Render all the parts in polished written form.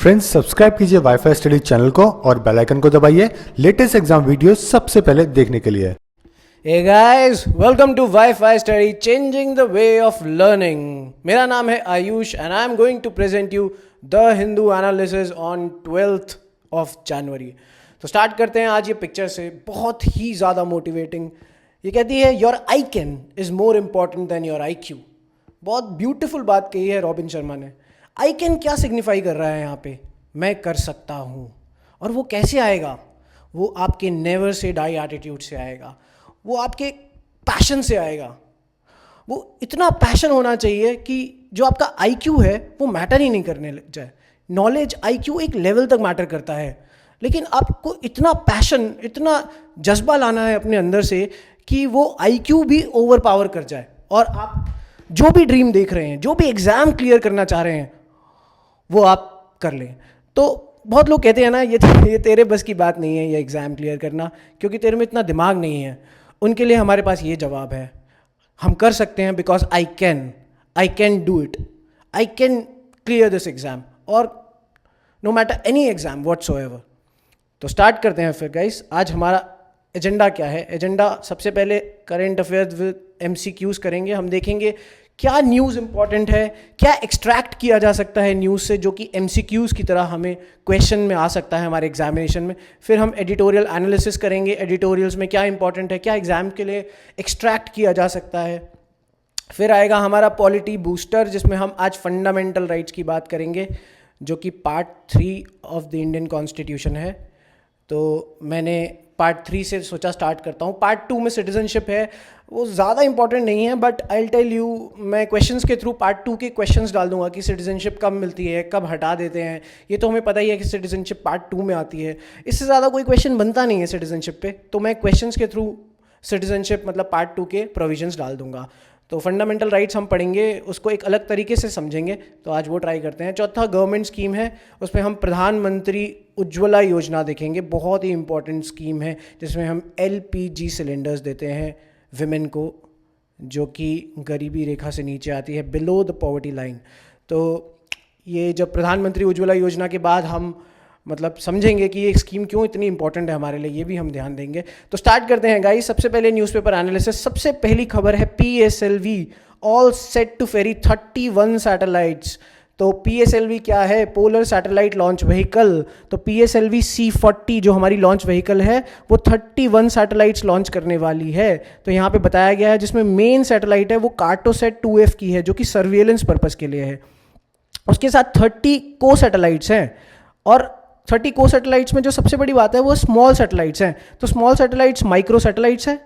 Friends subscribe कीजिए wifi study channel को और बेल आइकन को दबाइए लेटेस्ट एग्जाम वीडियो सबसे पहले देखने के लिए। Hey guys, welcome to Wi-Fi Study, changing the way of learning. मेरा नाम है Ayush and I am going to present you the Hindu analysis on 12th of January. तो स्टार्ट करते हैं आज ये पिक्चर से, बहुत ही ज़्यादा मोटिवेटिंग। ये कहती है your I can is more important than your IQ। बहुत ब्यूटीफुल बात कही है रॉबिन शर्मा ने। आई कैन क्या सिग्निफाई कर रहा है यहाँ पे? मैं कर सकता हूँ। और वो कैसे आएगा? वो आपके नेवर से डाई एटीट्यूड से आएगा, वो आपके पैशन से आएगा। वो इतना पैशन होना चाहिए कि जो आपका IQ है वो मैटर ही नहीं करने लग जाए। नॉलेज IQ एक लेवल तक मैटर करता है, लेकिन आपको इतना पैशन, इतना जज्बा लाना है अपने अंदर से कि वो IQ भी ओवर पावर कर जाए और आप जो भी ड्रीम देख रहे हैं, जो भी एग्ज़ाम क्लियर करना चाह रहे हैं, वो आप कर लें। तो बहुत लोग कहते हैं ना, ये तेरे बस की बात नहीं है ये एग्ज़ाम क्लियर करना, क्योंकि तेरे में इतना दिमाग नहीं है। उनके लिए हमारे पास ये जवाब है, हम कर सकते हैं because I can do it, I can clear this exam और no matter any exam whatsoever. तो स्टार्ट करते हैं फिर गाइस। आज हमारा एजेंडा क्या है? एजेंडा सबसे पहले करेंट अफेयर्स विद MCQs करेंगे। हम देखेंगे क्या न्यूज़ इंपॉर्टेंट है, क्या एक्सट्रैक्ट किया जा सकता है न्यूज़ से जो कि MCQs की तरह हमें क्वेश्चन में आ सकता है हमारे एग्जामिनेशन में। फिर हम एडिटोरियल एनालिसिस करेंगे, एडिटोरियल्स में क्या इंपॉर्टेंट है, क्या एग्ज़ाम के लिए एक्सट्रैक्ट किया जा सकता है। फिर आएगा हमारा पॉलिटी बूस्टर, जिसमें हम आज फंडामेंटल राइट्स की बात करेंगे, जो कि part 3 of the Indian constitution है। तो मैंने पार्ट 3 से सोचा स्टार्ट करता हूँ। पार्ट 2 में सिटीजनशिप है, वो ज़्यादा इंपॉर्टेंट नहीं है, but I will tell you, मैं क्वेश्चंस के थ्रू पार्ट 2 के क्वेश्चंस डाल दूंगा कि सिटीजनशिप कब मिलती है, कब हटा देते हैं। ये तो हमें पता ही है कि सिटीजनशिप पार्ट 2 में आती है, इससे ज़्यादा कोई क्वेश्चन बनता नहीं है सिटीजनशिप पे। तो मैं क्वेश्चंस के थ्रू सिटीजनशिप मतलब पार्ट 2 के प्रोविजंस डाल दूंगा। तो फंडामेंटल राइट्स हम पढ़ेंगे, उसको एक अलग तरीके से समझेंगे, तो आज वो ट्राई करते हैं। चौथा गवर्नमेंट स्कीम है, उसमें हम प्रधानमंत्री उज्ज्वला योजना देखेंगे। बहुत ही इंपॉर्टेंट स्कीम है जिसमें हम LPG सिलेंडर्स देते हैं विमेन को, जो कि गरीबी रेखा से नीचे आती है, बिलो द पॉवर्टी लाइन। तो ये जब प्रधानमंत्री उज्ज्वला योजना के बाद हम मतलब समझेंगे कि ये स्कीम क्यों इतनी इंपॉर्टेंट है हमारे लिए, ये भी हम ध्यान देंगे। तो स्टार्ट करते हैं गाइस। सबसे पहले न्यूज़पेपर एनालिसिस। सबसे पहली खबर है PSLV all set to ferry 31 satellites. तो PSLV क्या है? Polar satellite launch vehicle. तो PSLV C40 जो हमारी लॉन्च व्हीकल है वो 31 सैटेलाइट्स लॉन्च करने वाली है। तो यहाँ पे बताया गया है, जिसमें मेन सैटेलाइट है वो कार्टोसैट 2F की है, जो कि सर्विलेंस पर्पज़ के लिए है। उसके साथ 30 को सैटेलाइट्स हैं, और 30 को सैटेलाइट्स में जो सबसे बड़ी बात है वो स्मॉल सैटेलाइट्स हैं। तो स्मॉल सैटेलाइट्स माइक्रो सैटेलाइट्स हैं,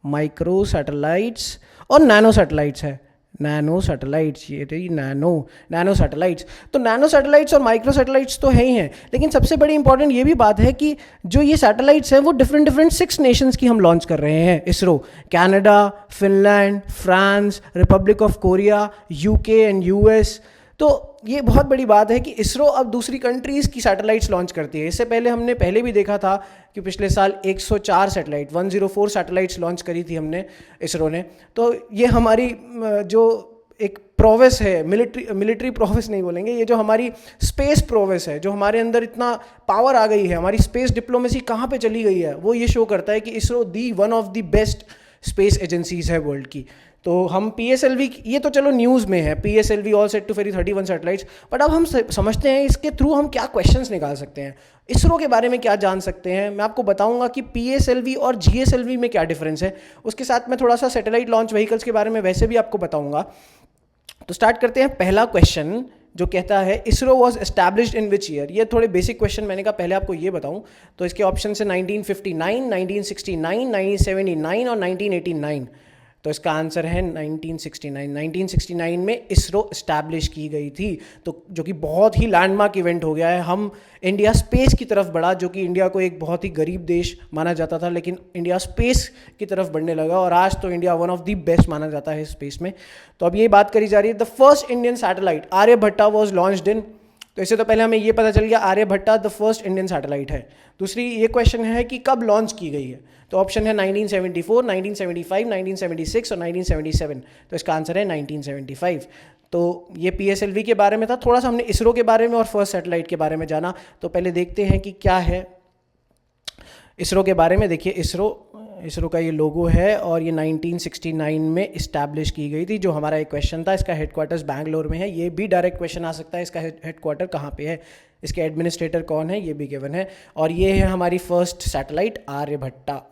माइक्रो सैटेलाइट्स, और नैनो सैटेलाइट्स है, नैनो सैटेलाइट्स। ये रही नैनो सैटेलाइट्स। तो नैनो सैटेलाइट्स और माइक्रो सैटेलाइट्स तो है ही हैं, लेकिन सबसे बड़ी इंपॉर्टेंट ये भी बात है कि जो ये सैटेलाइट्स हैं वो डिफरेंट 6 नेशंस की हम लॉन्च कर रहे हैं। ISRO Canada, Finland, France, Republic of Korea, UK and US। तो ये बहुत बड़ी बात है कि इसरो अब दूसरी कंट्रीज़ की सैटेलाइट्स लॉन्च करती है। इससे पहले हमने भी देखा था कि पिछले साल 104 सैटेलाइट 104 सैटेलाइट्स लॉन्च करी थी हमने, इसरो ने। तो ये हमारी जो एक प्रोवेस है, मिलिट्री प्रोवेस नहीं बोलेंगे, ये जो हमारी स्पेस प्रोवेस है, जो हमारे अंदर इतना पावर आ गई है, हमारी स्पेस डिप्लोमेसी कहाँ पे चली गई है, वो ये शो करता है कि ISRO one of the best space agencies है वर्ल्ड की। तो हम PSLV, ये तो चलो न्यूज़ में है, PSLV all set to ferry 31 satellites, but अब हम समझते हैं इसके थ्रू हम क्या क्वेश्चंस निकाल सकते हैं, इसरो के बारे में क्या जान सकते हैं। मैं आपको बताऊंगा कि PSLV और GSLV में क्या डिफरेंस है। उसके साथ मैं थोड़ा सा सैटेलाइट लॉन्च व्हीकल्स के बारे में वैसे भी आपको बताऊंगा। तो स्टार्ट करते हैं। पहला क्वेश्चन जो कहता है ISRO was established in which year. ये थोड़े बेसिक क्वेश्चन, मैंने कहा पहले आपको ये बताऊं। तो इसके ऑप्शन है 1959, 1969, 1979 और 1989। तो इसका आंसर है 1969। 1969 में इसरो इस्टेब्लिश की गई थी, तो जो कि बहुत ही लैंडमार्क इवेंट हो गया है। हम इंडिया स्पेस की तरफ बढ़ा, जो कि इंडिया को एक बहुत ही गरीब देश माना जाता था, लेकिन इंडिया स्पेस की तरफ बढ़ने लगा और आज तो India one of the best माना जाता है स्पेस में। तो अब ये बात करी जा रही है, the first Indian satellite Aryabhata was launched in. तो इससे तो पहले हमें ये पता चल गया Aryabhata the first Indian satellite है। दूसरी ये क्वेश्चन है कि कब लॉन्च की गई है। तो ऑप्शन है 1974, 1975, 1976 और 1977। तो इसका आंसर है 1975। तो ये PSLV के बारे में था। थोड़ा सा हमने इसरो के बारे में और फर्स्ट सैटेलाइट के बारे में जाना। तो पहले देखते हैं कि क्या है इसरो के बारे में। देखिए इसरो का ये लोगो है और ये 1969 में इस्टेब्लिश की गई थी। जो हमारा एक क्वेश्चन था, इसका हेडक्वार्टर्स बैंगलोर में है। ये भी डायरेक्ट क्वेश्चन आ सकता है, इसका हेडक्वार्टर कहाँ पे है, इसके एडमिनिस्ट्रेटर कौन है, ये भी गिवन है। और ये है हमारी फर्स्ट सैटेलाइट आर्यभट्टा,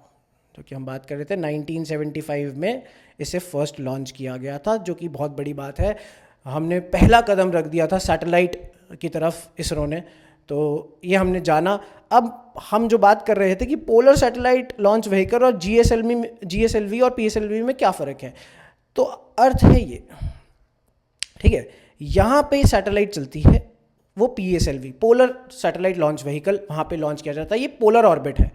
जो कि हम बात कर रहे थे 1975 में इसे फर्स्ट लॉन्च किया गया था, जो कि बहुत बड़ी बात है। हमने पहला कदम रख दिया था सैटेलाइट की तरफ इसरो ने, तो ये हमने जाना। अब हम जो बात कर रहे थे कि पोलर सैटेलाइट लॉन्च व्हीकल और GSLV और PSLV में क्या फ़र्क है, तो अर्थ है ये, ठीक है। यहाँ पे सैटेलाइट चलती है वो PSLV, polar satellite launch vehicle, वहाँ पे लॉन्च किया जाता है, ये पोलर ऑर्बिट है।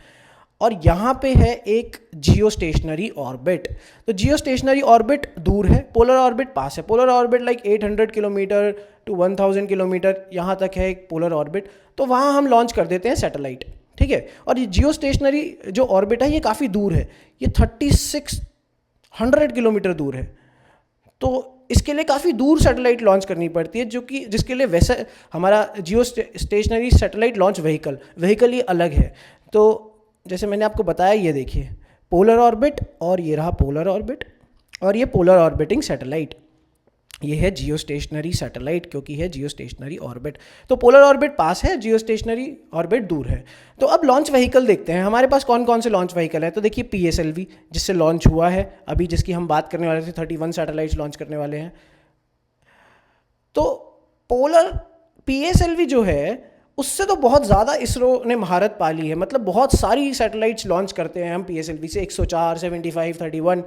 और यहाँ पे है एक जियो स्टेशनरी ऑर्बिट। तो जियो स्टेशनरी ऑर्बिट दूर है, पोलर ऑर्बिट पास है। Polar orbit like 800 kilometre to 1000 kilometre यहाँ तक है एक पोलर ऑर्बिट, तो वहाँ हम लॉन्च कर देते हैं सैटेलाइट, ठीक है। और ये जियो स्टेशनरी जो ऑर्बिट है ये काफ़ी दूर है, ये 3600 किलोमीटर दूर है। तो इसके लिए काफ़ी दूर सैटेलाइट लॉन्च करनी पड़ती है, जो कि जिसके लिए वैसे हमारा जियो स्टेशनरी सैटेलाइट लॉन्च व्हीकल ये अलग है। तो जैसे मैंने आपको बताया, ये देखिए पोलर ऑर्बिट और ये रहा पोलर ऑर्बिट और ये पोलर ऑर्बिटिंग सैटेलाइट, ये है जियो स्टेशनरी सैटेलाइट क्योंकि है जियो स्टेशनरी ऑर्बिट। तो पोलर ऑर्बिट पास है, जियो स्टेशनरी ऑर्बिट दूर है। तो अब लॉन्च व्हीकल देखते हैं हमारे पास कौन कौन से लॉन्च व्हीकल है। तो देखिए PSLV जिससे लॉन्च हुआ है अभी, जिसकी हम बात करने वाले थे, 31 सैटेलाइट्स लॉन्च करने वाले हैं। तो पोलर PSLV जो है उससे तो बहुत ज़्यादा इसरो ने महारत पाली है, मतलब बहुत सारी सैटेलाइट्स लॉन्च करते हैं हम PSLV से, 104, 75, 31।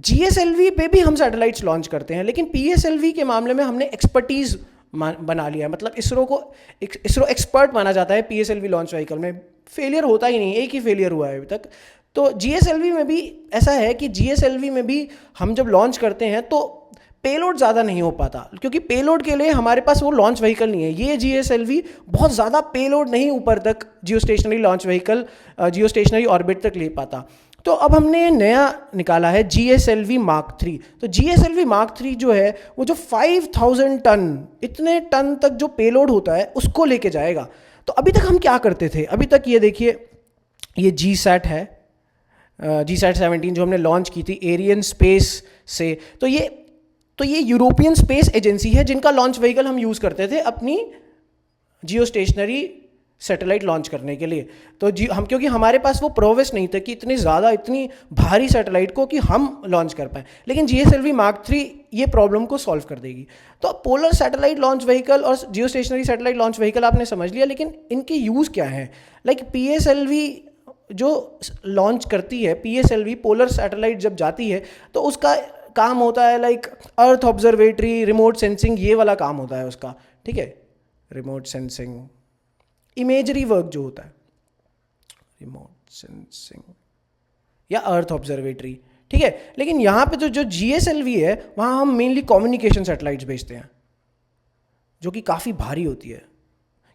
GSLV पे भी हम सैटेलाइट्स लॉन्च करते हैं, लेकिन PSLV के मामले में हमने एक्सपर्टीज़ बना लिया, मतलब इसरो एक्सपर्ट माना जाता है PSLV लॉन्च व्हीकल में। फेलियर होता ही नहीं, एक ही फेलियर हुआ है अभी तक। तो GSLV में भी ऐसा है कि GSLV में भी हम जब लॉन्च करते हैं तो पेलोड ज़्यादा नहीं हो पाता, क्योंकि पेलोड के लिए हमारे पास वो लॉन्च व्हीकल नहीं है। ये GSLV बहुत ज़्यादा पेलोड नहीं ऊपर तक जियो स्टेशनरी लॉन्च व्हीकल जियो स्टेशनरी ऑर्बिट तक ले पाता। तो अब हमने नया निकाला है GSLV Mark 3। तो GSLV Mark 3 जो है वो जो 5000 टन, इतने टन तक जो पेलोड होता है उसको लेके जाएगा। तो अभी तक हम क्या करते थे, अभी तक ये देखिए ये GSAT है, GSAT 17 जो हमने लॉन्च की थी एरियन स्पेस से। तो ये यूरोपियन स्पेस एजेंसी है जिनका लॉन्च व्हीकल हम यूज़ करते थे अपनी जियो स्टेशनरी सैटेलाइट लॉन्च करने के लिए। तो क्योंकि हमारे पास वो प्रोवेस नहीं था कि इतनी भारी सैटेलाइट को कि हम लॉन्च कर पाएँ, लेकिन GSLV Mark 3 ये प्रॉब्लम को सॉल्व कर देगी। तो पोलर सैटेलाइट लॉन्च व्हीकल और जियो स्टेशनरी सैटेलाइट लॉन्च व्हीकल आपने समझ लिया, लेकिन इनके यूज़ क्या हैं। लाइक PSLV जो लॉन्च करती है, PSLV पोलर सैटेलाइट जब जाती है तो उसका काम होता है like earth observatory, remote sensing, ये वाला काम होता है उसका, ठीक है। रिमोट सेंसिंग, इमेजरी वर्क जो होता है, रिमोट सेंसिंग या अर्थ ऑब्जर्वेटरी, ठीक है। लेकिन यहाँ पे जो GSLV है वहाँ हम मेनली कम्युनिकेशन सैटेलाइट्स भेजते हैं, जो कि काफ़ी भारी होती है,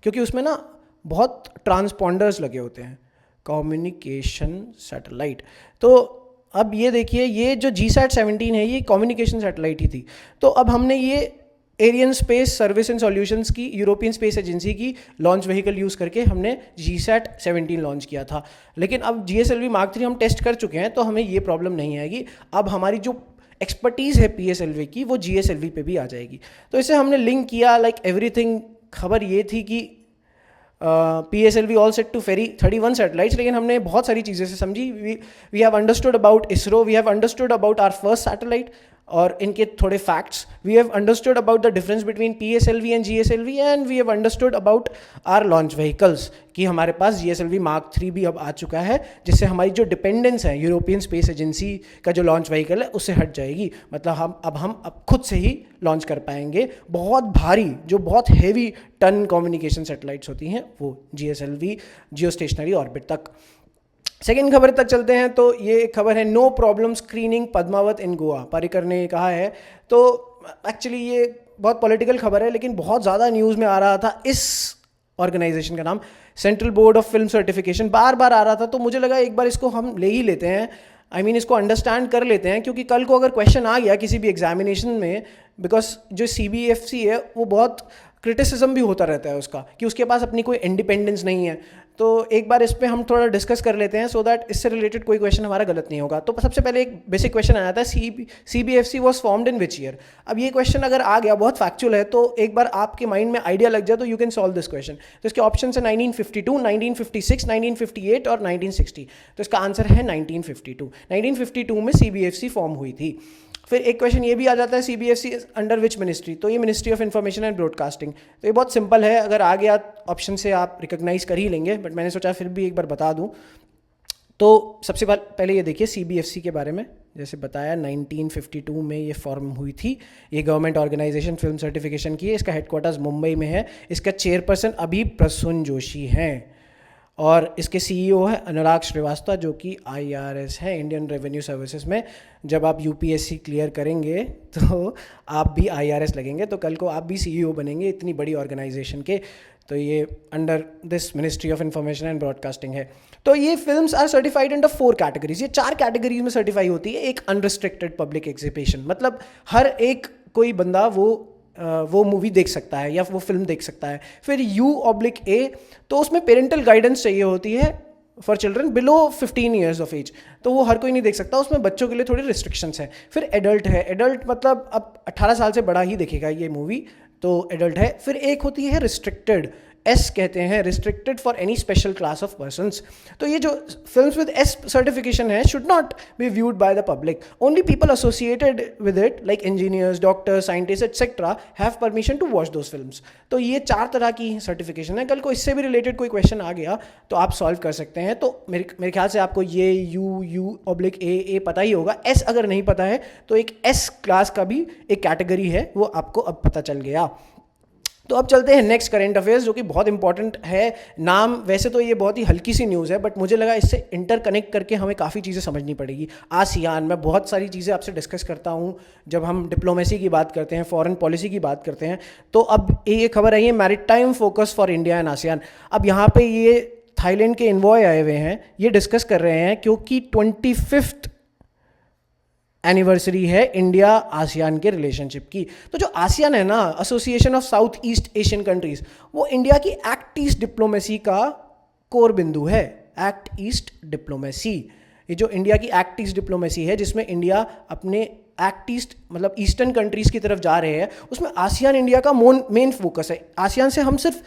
क्योंकि उसमें ना बहुत ट्रांसपॉन्डर्स लगे होते हैं, कम्युनिकेशन सैटेलाइट। तो अब ये देखिए ये जो GSAT 17 है ये कम्युनिकेशन सैटेलाइट ही थी। तो अब हमने ये Ariane space service and solutions की, यूरोपियन स्पेस एजेंसी की लॉन्च व्हीकल यूज़ करके हमने GSAT 17 लॉन्च किया था। लेकिन अब GSLV Mark 3 हम टेस्ट कर चुके हैं, तो हमें ये प्रॉब्लम नहीं आएगी। अब हमारी जो एक्सपर्टीज़ है PSLV की वो GSLV पे भी आ जाएगी। तो इसे हमने लिंक किया लाइक एवरीथिंग। खबर ये थी कि PSLV all set to ferry 31 satellites, लेकिन हमने बहुत सारी चीज़ें से समझी। We have understood about ISRO, we have understood about our first satellite और इनके थोड़े facts, we have understood about the difference between PSLV and GSLV, and we have understood about our launch vehicles कि हमारे पास GSLV Mark 3 भी अब आ चुका है, जिससे हमारी जो डिपेंडेंस है यूरोपियन स्पेस एजेंसी का जो लॉन्च व्हीकल है उससे हट जाएगी। मतलब हम खुद से ही लॉन्च कर पाएंगे बहुत भारी, जो बहुत हैवी टन कम्युनिकेशन सैटेलाइट्स होती हैं वो GSLV जियो स्टेशनरी ऑर्बिट तक। सेकेंड खबर तक चलते हैं। तो ये एक खबर है, नो प्रॉब्लम स्क्रीनिंग पद्मावत इन गोवा, पर्रिकर ने कहा है। तो एक्चुअली ये बहुत पॉलिटिकल खबर है, लेकिन बहुत ज़्यादा न्यूज़ में आ रहा था। इस ऑर्गेनाइजेशन का नाम central board of film certification बार बार आ रहा था, तो मुझे लगा एक बार इसको हम ले ही लेते हैं। आई मीन इसको अंडरस्टैंड कर लेते हैं, क्योंकि कल को अगर क्वेश्चन आ गया किसी भी एग्जामिनेशन में, बिकॉज जो CBFC है वो बहुत क्रिटिसिज्म भी होता रहता है उसका कि उसके पास अपनी कोई इंडिपेंडेंस नहीं है। तो एक बार इस पर हम थोड़ा डिस्कस कर लेते हैं सो दैट इससे रिलेटेड कोई क्वेश्चन हमारा गलत नहीं होगा। तो सबसे पहले एक बेसिक क्वेश्चन आया था, CBFC was formed in which year. अब ये क्वेश्चन अगर आ गया, बहुत फैक्चुअल है, तो एक बार आपके माइंड में आइडिया लग जाए तो you can solve this question. तो इसके ऑप्शन है 1952, 1956, 1958 और 1960। तो इसका आंसर है 1952। 1952 में CBFC फॉर्म हुई थी। फिर एक क्वेश्चन ये भी आ जाता है, CBFC अंडर विच मिनिस्ट्री। तो ये ministry of information and broadcasting. तो ये बहुत सिंपल है, अगर आ गया ऑप्शन से आप रिकॉग्नाइज कर ही लेंगे, बट मैंने सोचा फिर भी एक बार बता दूं। तो सबसे पहले ये देखिए CBFC के बारे में, जैसे बताया 1952 में ये फॉर्म हुई थी। ये गवर्नमेंट ऑर्गेनाइजेशन फिल्म सर्टिफिकेशन की है। इसका हेडक्वार्टर्स मुंबई में है। इसका चेयरपर्सन अभी प्रसून जोशी हैं और इसके CEO है अनुराग श्रीवास्तव, जो कि IRS है, इंडियन रेवेन्यू सर्विसेज में। जब आप UPSC क्लियर करेंगे तो आप भी IRS लगेंगे, तो कल को आप भी CEO बनेंगे इतनी बड़ी ऑर्गेनाइजेशन के। तो ये under this ministry of information and broadcasting है। तो ये films are certified under 4 categories. ये 4 कैटेगरीज में सर्टिफाई होती है। एक अनरिस्ट्रिक्टेड पब्लिक एग्जिबिशन, मतलब हर एक कोई बंदा वो मूवी देख सकता है या वो फिल्म देख सकता है। फिर U/A, तो उसमें पेरेंटल गाइडेंस चाहिए होती है for children below 15 years of age, तो वो हर कोई नहीं देख सकता, उसमें बच्चों के लिए थोड़ी रिस्ट्रिक्शंस है। फिर एडल्ट है, एडल्ट मतलब अब 18 साल से बड़ा ही देखेगा ये मूवी, तो एडल्ट है। फिर एक होती है रिस्ट्रिक्टेड, S कहते हैं, restricted for any special class of persons. तो ये जो फिल्म्स विद S सर्टिफिकेशन है should not be viewed by the public. Only people associated with it like engineers, doctors, scientist etcetera have permission to watch those films. तो ये 4 तरह की certification है। कल को इससे भी रिलेटेड कोई क्वेश्चन आ गया तो आप सॉल्व कर सकते हैं। तो मेरे ख्याल से आपको ये U/A पता ही होगा। S अगर नहीं पता है तो एक S क्लास का भी एक कैटेगरी है, वो आपको अब पता चल गया। तो अब चलते हैं नेक्स्ट करंट अफेयर्स, जो कि बहुत इंपॉर्टेंट है। नाम वैसे तो ये बहुत ही हल्की सी न्यूज़ है, बट मुझे लगा इससे इंटरकनेक्ट करके हमें काफ़ी चीज़ें समझनी पड़ेगी। आसियान, मैं बहुत सारी चीज़ें आपसे डिस्कस करता हूँ जब हम डिप्लोमेसी की बात करते हैं, फॉरेन पॉलिसी की बात करते हैं। तो अब ये खबर आई है, maritime focus for India and ASEAN. अब यहाँ पे ये थाईलैंड के इन्वॉय आए हुए हैं, ये डिस्कस कर रहे हैं क्योंकि 25th एनिवर्सरी है इंडिया आसियान के रिलेशनशिप की। तो जो आसियान है ना, association of south east Asian countries, वो इंडिया की एक्ट ईस्ट डिप्लोमेसी का कोर बिंदु है। एक्ट ईस्ट डिप्लोमेसी, ये जो इंडिया की एक्ट ईस्ट डिप्लोमेसी है, जिसमें इंडिया अपने एक्ट ईस्ट मतलब ईस्टर्न कंट्रीज की तरफ जा रहे हैं, उसमें आसियान इंडिया का मेन फोकस है। आसियान से हम सिर्फ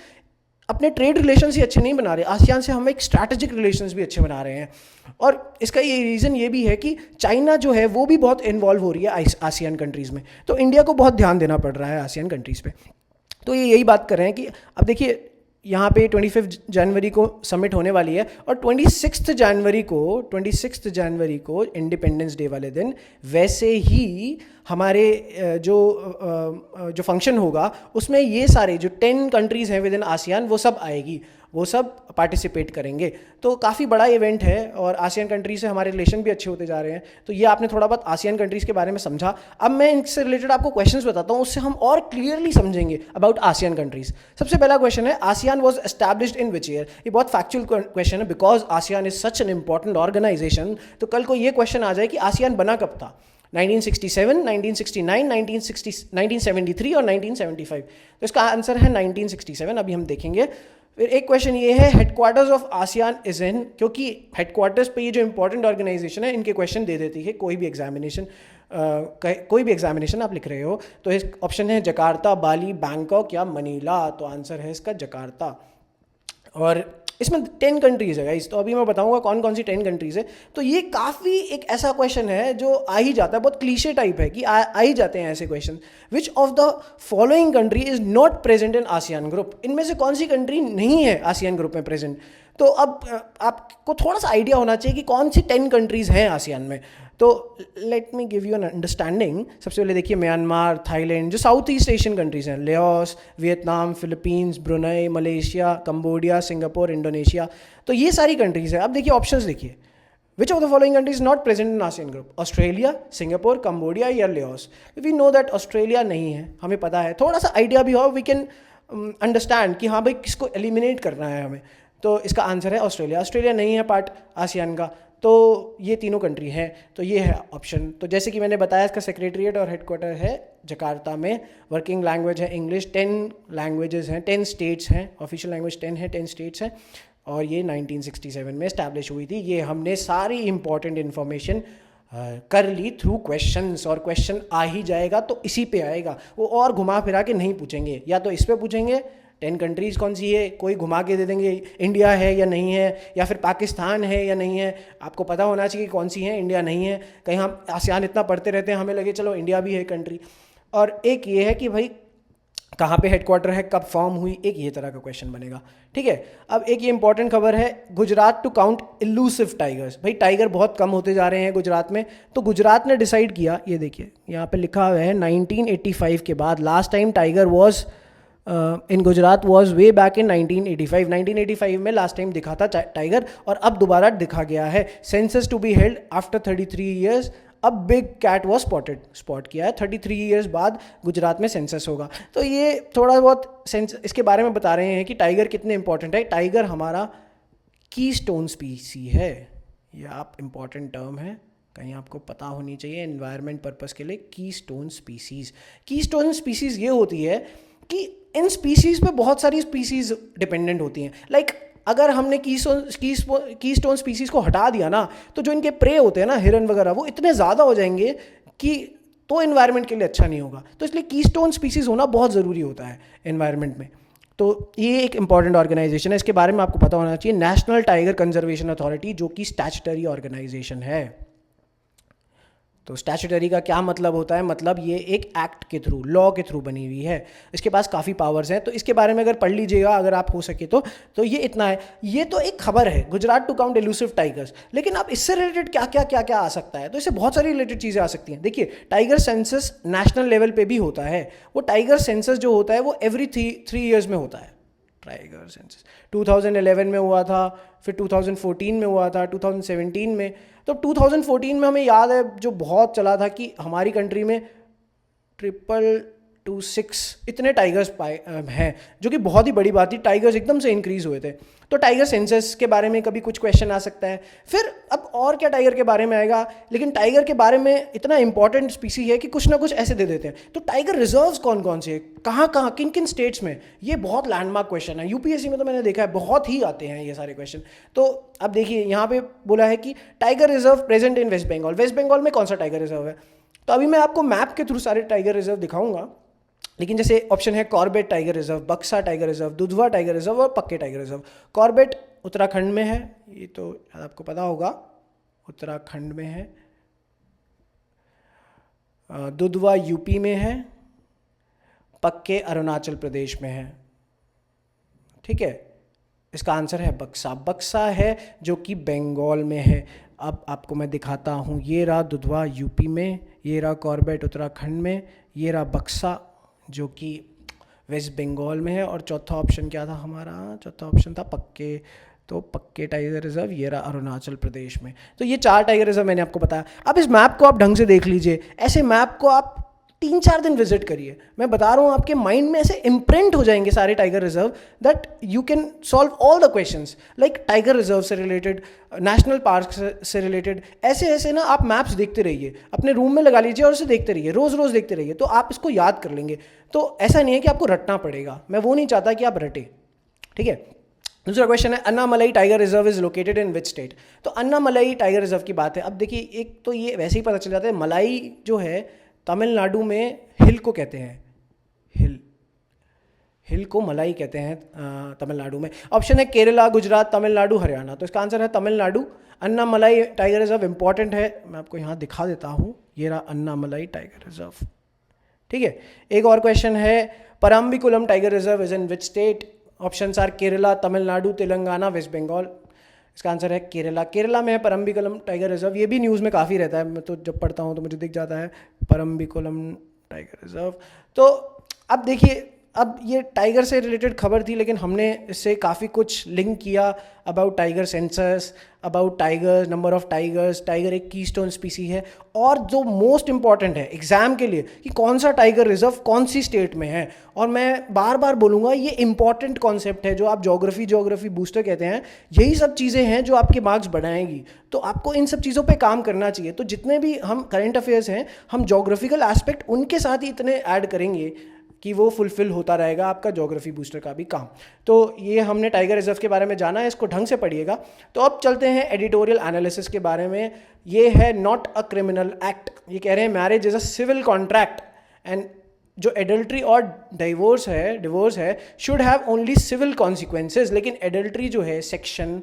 अपने ट्रेड रिलेशंस ही अच्छे नहीं बना रहे, आसियान से हम एक स्ट्रैटेजिक रिलेशंस भी अच्छे बना रहे हैं। और इसका ये रीज़न ये भी है कि चाइना जो है वो भी बहुत इन्वॉल्व हो रही है आसियान कंट्रीज़ में, तो इंडिया को बहुत ध्यान देना पड़ रहा है आसियान कंट्रीज़ पे। तो ये यही बात कर रहे हैं कि अब देखिए यहाँ पे 25 जनवरी को समिट होने वाली है और 26 जनवरी को इंडिपेंडेंस डे वाले दिन वैसे ही हमारे जो फंक्शन होगा उसमें ये सारे जो 10 कंट्रीज़ हैं विद इन आसियान वो सब आएगी, वो सब पार्टिसिपेट करेंगे। तो काफ़ी बड़ा इवेंट है और आसियान कंट्रीज से हमारे रिलेशन भी अच्छे होते जा रहे हैं। तो ये आपने थोड़ा बहुत आसियान कंट्रीज़ के बारे में समझा। अब मैं इनसे रिलेटेड आपको क्वेश्चंस बताता हूँ, उससे हम और क्लियरली समझेंगे अबाउट आसियान कंट्रीज़। सबसे पहला क्वेश्चन है, ASEAN was established in which year. ये बहुत फैक्चुअल क्वेश्चन है because ASEAN is such an important organization. तो कल को ये क्वेश्चन आ जाए कि आसियान बना कब था, 1967, 1969, 1973 और 1975। तो इसका आंसर है 1967, अभी हम देखेंगे। फिर एक क्वेश्चन ये है, headquarters of ASEAN is in, क्योंकि हेडक्वार्टर्स पे ये जो इंपॉर्टेंट ऑर्गेनाइजेशन है इनके क्वेश्चन दे देती है कोई भी एग्जामिनेशन आप लिख रहे हो। तो इस ऑप्शन है जकार्ता, बाली, बैंकॉक या मनीला। तो आंसर है इसका जकार्ता। और इसमें 10 कंट्रीज़ है गाइस, तो अभी मैं बताऊंगा कौन कौन सी 10 कंट्रीज़ है। तो ये काफ़ी एक ऐसा क्वेश्चन है जो आ ही जाता है, बहुत क्लीशे टाइप है कि आ ही जाते हैं ऐसे question. Which of the following country is not present in ASEAN group, इनमें से कौन सी कंट्री नहीं है आसियान ग्रुप में प्रेजेंट। तो अब आपको थोड़ा सा आइडिया होना चाहिए कि कौन सी 10 कंट्रीज़ हैं आसियान में। तो let me give you an understanding. सबसे पहले देखिए, म्यांमार, थाईलैंड, जो साउथ ईस्ट एशियन कंट्रीज़ हैं, Laos, Vietnam, Philippines, Brunei, Malaysia, Cambodia, Singapore, Indonesia. तो ये सारी कंट्रीज़ हैं। अब देखिए ऑप्शंस देखिए, which of the following countries not present in ASEAN group, Australia, Singapore, Cambodia या Laos. We know that Australia नहीं है, हमें पता है, थोड़ा सा आइडिया भी हो वी कैन अंडरस्टैंड कि हाँ भाई किसको एलिमिनेट करना है हमें। तो इसका आंसर है ऑस्ट्रेलिया। ऑस्ट्रेलिया नहीं है पार्ट आसियान का। तो ये तीनों कंट्री हैं, तो ये है ऑप्शन। तो जैसे कि मैंने बताया, इसका सेक्रेटरीट और हेडक्वार्टर है जकार्ता में। वर्किंग लैंग्वेज है इंग्लिश, 10 लैंग्वेजेस हैं, 10 स्टेट्स हैं, ऑफिशियल लैंग्वेज 10 है, 10 स्टेट्स हैं, और ये 1967 में इस्टेब्लिश हुई थी। ये हमने सारी इंपॉर्टेंट इन्फॉर्मेशन कर ली थ्रू क्वेश्चंस, और क्वेश्चन आ ही जाएगा तो इसी पे आएगा, वो और घुमा फिरा के नहीं पूछेंगे। या तो इस पे पूछेंगे 10 कंट्रीज़ कौन सी है, कोई घुमा के दे देंगे इंडिया है या नहीं है, या फिर पाकिस्तान है या नहीं है। आपको पता होना चाहिए कौन सी है, इंडिया नहीं है। कहीं हम आसियान इतना पढ़ते रहते हैं, हमें लगे चलो इंडिया भी है कंट्री। और एक ये है कि भाई कहाँ पे हेडक्वार्टर है, कब फॉर्म हुई, एक ये तरह का क्वेश्चन बनेगा। ठीक है, अब एक ये इंपॉर्टेंट खबर है, Gujarat to count elusive tigers. भाई टाइगर बहुत कम होते जा रहे हैं गुजरात में, तो गुजरात ने डिसाइड किया, ये देखिए यहाँ पे लिखा हुआ है 1985 के बाद, last time tiger was in Gujarat was way back in 1985। 1985 में लास्ट टाइम दिखा था टाइगर, और अब दोबारा दिखा गया है। Census to be held after 33 years, अब बिग कैट वॉज स्पॉट किया है। 33 ईयर्स बाद गुजरात में सेंसस होगा। तो ये थोड़ा बहुत इसके बारे में बता रहे हैं कि टाइगर कितने इंपॉर्टेंट है। टाइगर हमारा कीस्टोन स्पीसी है, ये आप इंपॉर्टेंट टर्म है, कहीं आपको पता होनी चाहिए एनवायरनमेंट पर्पस के लिए। कीस्टोन स्पीसीज, कीस्टोन स्पीसीज ये होती है कि इन स्पीसीज पे बहुत सारी स्पीसीज डिपेंडेंट होती हैं। लाइक अगर हमने कीस्टोन स्पीसीज को हटा दिया ना, तो जो इनके प्रे होते हैं ना, हिरन वगैरह, वो इतने ज़्यादा हो जाएंगे कि तो एनवायरनमेंट के लिए अच्छा नहीं होगा। तो इसलिए कीस्टोन स्पीसीज होना बहुत ज़रूरी होता है एनवायरनमेंट में। तो ये एक इंपॉर्टेंट ऑर्गेनाइजेशन है, इसके बारे में आपको पता होना चाहिए। नेशनल टाइगर कंजर्वेशन अथॉरिटी, जो कि स्टैट्यूटरी ऑर्गेनाइजेशन है। तो स्टैट्यूटरी का क्या मतलब होता है, मतलब ये एक एक्ट के थ्रू, लॉ के थ्रू बनी हुई है। इसके पास काफ़ी पावर्स हैं, तो इसके बारे में अगर पढ़ लीजिएगा अगर आप हो सके तो ये इतना है। ये तो एक खबर है, Gujarat to count elusive tigers, लेकिन अब इससे रिलेटेड क्या क्या आ सकता है, तो इससे बहुत सारी रिलेटेड चीज़ें आ सकती हैं। देखिए, टाइगर सेंसस नेशनल लेवल पे भी होता है। वो टाइगर सेंसस जो होता है वो एवरी 3 ईयर्स में होता है। टाइगर सेंसस 2011 में हुआ था, फिर 2014 में हुआ था, 2017 में। तो 2014 में हमें याद है जो बहुत चला था कि हमारी कंट्री में 226 इतने टाइगर्स पाए हैं, जो कि बहुत ही बड़ी बात थी। टाइगर्स एकदम से इंक्रीज हुए थे। तो टाइगर सेंसस के बारे में कभी कुछ क्वेश्चन आ सकता है। फिर अब और क्या टाइगर के बारे में आएगा, लेकिन टाइगर के बारे में इतना इंपॉर्टेंट स्पीसी है कि कुछ ना कुछ ऐसे दे देते हैं। तो टाइगर रिजर्व्स कौन कौन से, कहाँ कहाँ, किन किन स्टेट्स में, ये बहुत लैंडमार्क क्वेश्चन है। यूपीएससी में तो मैंने देखा है बहुत ही आते हैं ये सारे क्वेश्चन। तो अब देखिए यहाँ पे बोला है कि tiger reserve present in West Bengal. West Bengal में कौन सा टाइगर रिजर्व है, तो अभी मैं आपको मैप के थ्रू सारे टाइगर रिजर्व दिखाऊंगा। लेकिन जैसे ऑप्शन है कॉर्बेट टाइगर रिजर्व, बक्सा tiger reserve, Dudhwa tiger reserve और पक्के टाइगर रिजर्व। कॉर्बेट उत्तराखंड में है, ये तो आपको पता होगा, उत्तराखंड में है। दुधवा यूपी में है, पक्के अरुणाचल प्रदेश में है। ठीक है, इसका आंसर है बक्सा। बक्सा है जो कि बंगाल में है। अब आपको मैं दिखाता हूँ, ये रहा दुधवा यूपी में, ये रहा कॉर्बेट उत्तराखंड में, ये रहा बक्सा जो कि वेस्ट बंगाल में है। और चौथा ऑप्शन क्या था हमारा, चौथा ऑप्शन था पक्के, तो पक्के टाइगर रिजर्व ये रहा अरुणाचल प्रदेश में। तो ये 4 टाइगर रिजर्व मैंने आपको बताया। अब इस मैप को आप ढंग से देख लीजिए, ऐसे मैप को आप 3-4 दिन विजिट करिए, मैं बता रहा हूँ आपके माइंड में ऐसे इम्प्रिंट हो जाएंगे सारे tiger reserve, that you can solve all the questions. Like tiger reserve से रिलेटेड, नेशनल पार्क से रिलेटेड, ऐसे ऐसे ना आप मैप्स देखते रहिए, अपने रूम में लगा लीजिए और उसे देखते रहिए, रोज़ रोज़ देखते रहिए, तो आप इसको याद कर लेंगे। तो ऐसा नहीं है कि आपको रटना पड़ेगा, मैं वो नहीं चाहता कि आप रटे। ठीक है, दूसरा क्वेश्चन है Annamalai tiger reserve is located in which state. तो अन्नामलाई टाइगर रिजर्व की बात है। अब देखिए, एक तो ये वैसे ही पता चल जाता है, मलाई जो है तमिलनाडु में हिल को कहते हैं, हिल को मलाई कहते हैं तमिलनाडु में। ऑप्शन है केरला, गुजरात, तमिलनाडु, हरियाणा। तो इसका आंसर है Tamil Nadu. Annamalai tiger reserve important है, मैं आपको यहाँ दिखा देता हूँ, ये रहा अन्नामलाई टाइगर रिजर्व। ठीक है, एक और क्वेश्चन है Parambikulam tiger reserve is in which state. Options are Kerala, Tamil Nadu, Telangana, West Bengal. इसका आंसर है केरला। केरला में है परम्बिकुलम टाइगर रिजर्व, ये भी न्यूज़ में काफ़ी रहता है, मैं तो जब पढ़ता हूँ तो मुझे दिख जाता है परम्बिकुलम टाइगर रिजर्व। तो अब देखिए, अब ये टाइगर से रिलेटेड खबर थी, लेकिन हमने इससे काफ़ी कुछ लिंक किया about tiger census, about tigers, number of tigers, tiger एक कीस्टोन स्पीसी है, और जो मोस्ट इंपॉर्टेंट है एग्जाम के लिए कि कौन सा टाइगर रिजर्व कौन सी स्टेट में है। और मैं बार बार बोलूँगा, ये इंपॉर्टेंट कॉन्सेप्ट है जो आप ज्योग्राफी बूस्टर कहते हैं, यही सब चीज़ें हैं जो आपके मार्क्स बढ़ाएंगी। तो आपको इन सब चीज़ों पे काम करना चाहिए। तो जितने भी हम करंट अफेयर्स हैं, हम ज्योग्राफिकल एस्पेक्ट उनके साथ ही इतने ऐड करेंगे कि वो फुलफिल होता रहेगा आपका ज्योग्राफी बूस्टर का भी काम। तो ये हमने टाइगर रिजर्व के बारे में जाना है, इसको ढंग से पढ़िएगा। तो अब चलते हैं एडिटोरियल एनालिसिस के बारे में। ये है नॉट अ क्रिमिनल एक्ट। ये कह रहे हैं marriage is a civil contract, and जो एडल्ट्री और डिवोर्स है should have only civil consequences. लेकिन एडल्ट्री जो है सेक्शन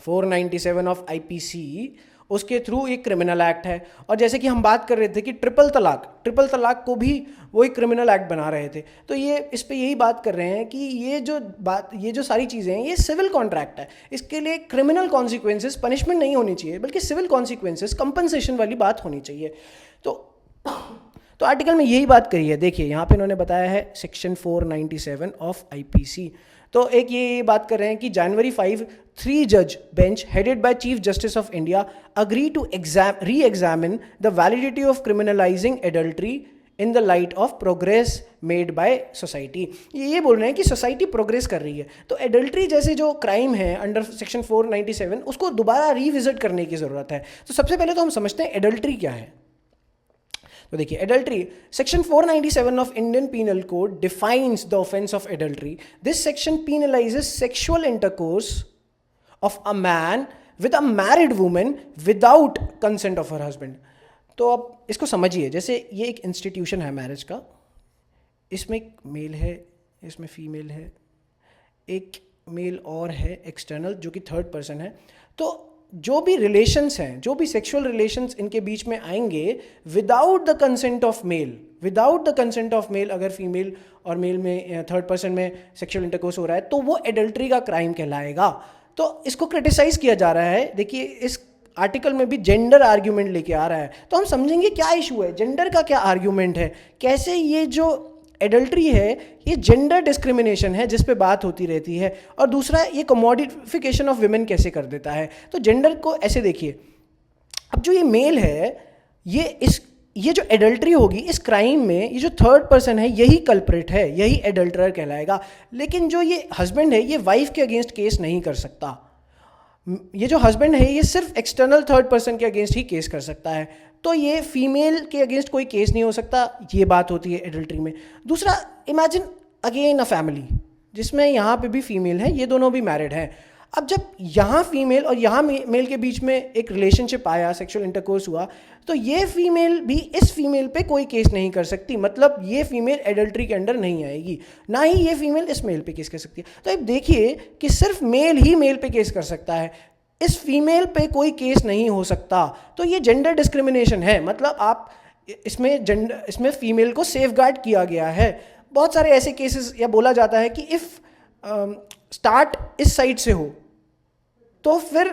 497 ऑफ आईपीसी, उसके थ्रू एक क्रिमिनल एक्ट है। और जैसे कि हम बात कर रहे थे कि ट्रिपल तलाक को भी वो एक क्रिमिनल एक्ट बना रहे थे, तो ये इस पे यही बात कर रहे हैं कि ये जो सारी चीज़ें हैं, ये सिविल कॉन्ट्रैक्ट है। इसके लिए क्रिमिनल कॉन्सिक्वेंसेस, पनिशमेंट नहीं होनी चाहिए, बल्कि सिविल कॉन्सिक्वेंसेस, कंपनसेशन वाली बात होनी चाहिए। तो आर्टिकल में यही बात करी है। देखिए यहाँ पे इन्होंने बताया है सेक्शन 497 ऑफ आईपीसी। तो एक ये बात कर रहे हैं कि जनवरी 5, 3 जज bench headed by chief justice of India agree to reexamine the validity of criminalising adultery in the light of progress made by society. ये बोल रहे हैं कि सोसाइटी प्रोग्रेस कर रही है, तो एडल्ट्री जैसे जो क्राइम है अंडर सेक्शन 497, उसको दोबारा रिविजिट करने की ज़रूरत है। तो सबसे पहले तो हम समझते हैं एडल्ट्री क्या है। तो देखिए, adultery, section 497 of Indian penal code defines the offence of adultery. This section penalises sexual intercourse of a man with a married woman without consent of her husband. तो अब इसको समझिए, जैसे ये एक इंस्टीट्यूशन है मैरिज का, इसमें एक मेल है, इसमें फीमेल है, एक मेल और है एक्सटर्नल जो कि थर्ड पर्सन है। तो जो भी रिलेशंस हैं, जो भी सेक्सुअल रिलेशंस इनके बीच में आएंगे without the consent of male, अगर फीमेल और मेल में थर्ड पर्सन में सेक्सुअल इंटरकोर्स हो रहा है, तो वो एडल्ट्री का क्राइम कहलाएगा। तो इसको क्रिटिसाइज किया जा रहा है। देखिए, इस आर्टिकल में भी जेंडर आर्ग्यूमेंट लेके आ रहा है, तो हम समझेंगे क्या इशू है, जेंडर का क्या आर्ग्यूमेंट है, कैसे ये जो एडल्ट्री है ये जेंडर डिस्क्रिमिनेशन है जिस पे बात होती रहती है, और दूसरा ये कमोडिफिकेशन ऑफ विमेन कैसे कर देता है। तो जेंडर को ऐसे देखिए, अब जो ये मेल है, ये जो एडल्ट्री होगी इस क्राइम में, ये जो थर्ड पर्सन है यही कल्प्रिट है, यही एडल्टरर कहलाएगा। लेकिन जो ये हस्बैंड है, ये वाइफ के अगेंस्ट केस नहीं कर सकता। ये जो हस्बैंड है ये सिर्फ एक्सटर्नल थर्ड पर्सन के अगेंस्ट ही केस कर सकता है। तो ये फीमेल के अगेंस्ट कोई केस नहीं हो सकता, ये बात होती है एडल्ट्री में। दूसरा, इमेजिन अगेन अ फैमिली जिसमें यहाँ पे भी फीमेल है, ये दोनों भी मैरिड हैं। अब जब यहाँ फीमेल और यहाँ मेल के बीच में एक रिलेशनशिप आया, सेक्सुअल इंटरकोर्स हुआ, तो ये फीमेल भी इस फीमेल पे कोई केस नहीं कर सकती, मतलब ये फीमेल एडल्ट्री के अंडर नहीं आएगी, ना ही ये फीमेल इस मेल पे केस कर सकती है। तो अब देखिए कि सिर्फ मेल ही मेल पे केस कर सकता है, इस फीमेल पे कोई केस नहीं हो सकता। तो ये जेंडर डिस्क्रिमिनेशन है, मतलब आप इसमें फीमेल को सेफगार्ड किया गया है। बहुत सारे ऐसे केसेस, या बोला जाता है कि इफ़ स्टार्ट इस साइड से हो तो फिर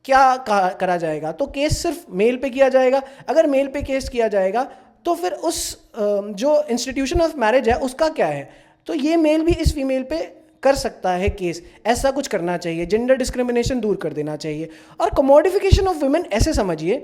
क्या करा जाएगा, तो केस सिर्फ मेल पे किया जाएगा। अगर मेल पे केस किया जाएगा तो फिर उस जो इंस्टीट्यूशन ऑफ मैरिज है उसका क्या है, तो ये मेल भी इस फीमेल पे कर सकता है केस। ऐसा कुछ करना चाहिए, जेंडर डिस्क्रिमिनेशन दूर कर देना चाहिए। और कमोडिफिकेशन ऑफ वुमेन ऐसे समझिए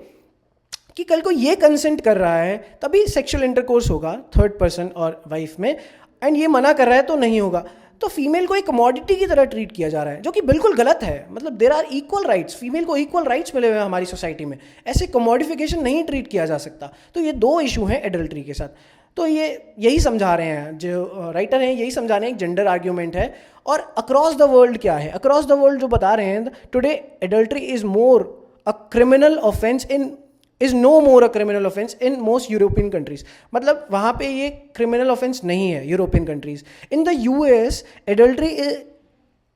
कि कल को ये कंसेंट कर रहा है तभी सेक्सुअल इंटरकोर्स होगा थर्ड पर्सन और वाइफ में, एंड ये मना कर रहा है तो नहीं होगा। तो फीमेल को एक कमोडिटी की तरह ट्रीट किया जा रहा है, जो कि बिल्कुल गलत है। मतलब there are equal rights, female को इक्वल राइट्स मिले हुए हैं हमारी सोसाइटी में, ऐसे कमोडिफिकेशन नहीं ट्रीट किया जा सकता। तो ये दो इशू हैं एडल्ट्री के साथ। तो ये यही समझा रहे हैं, जो राइटर हैं यही समझा रहे हैं, एक जेंडर आर्ग्यूमेंट है। और अक्रॉस द वर्ल्ड क्या है, अक्रॉस द वर्ल्ड जो बता रहे हैं, today adultery is more a criminal offence is no more a criminal offence in most European countries. मतलब वहाँ पे ये क्रिमिनल ऑफेंस नहीं है European countries. In the US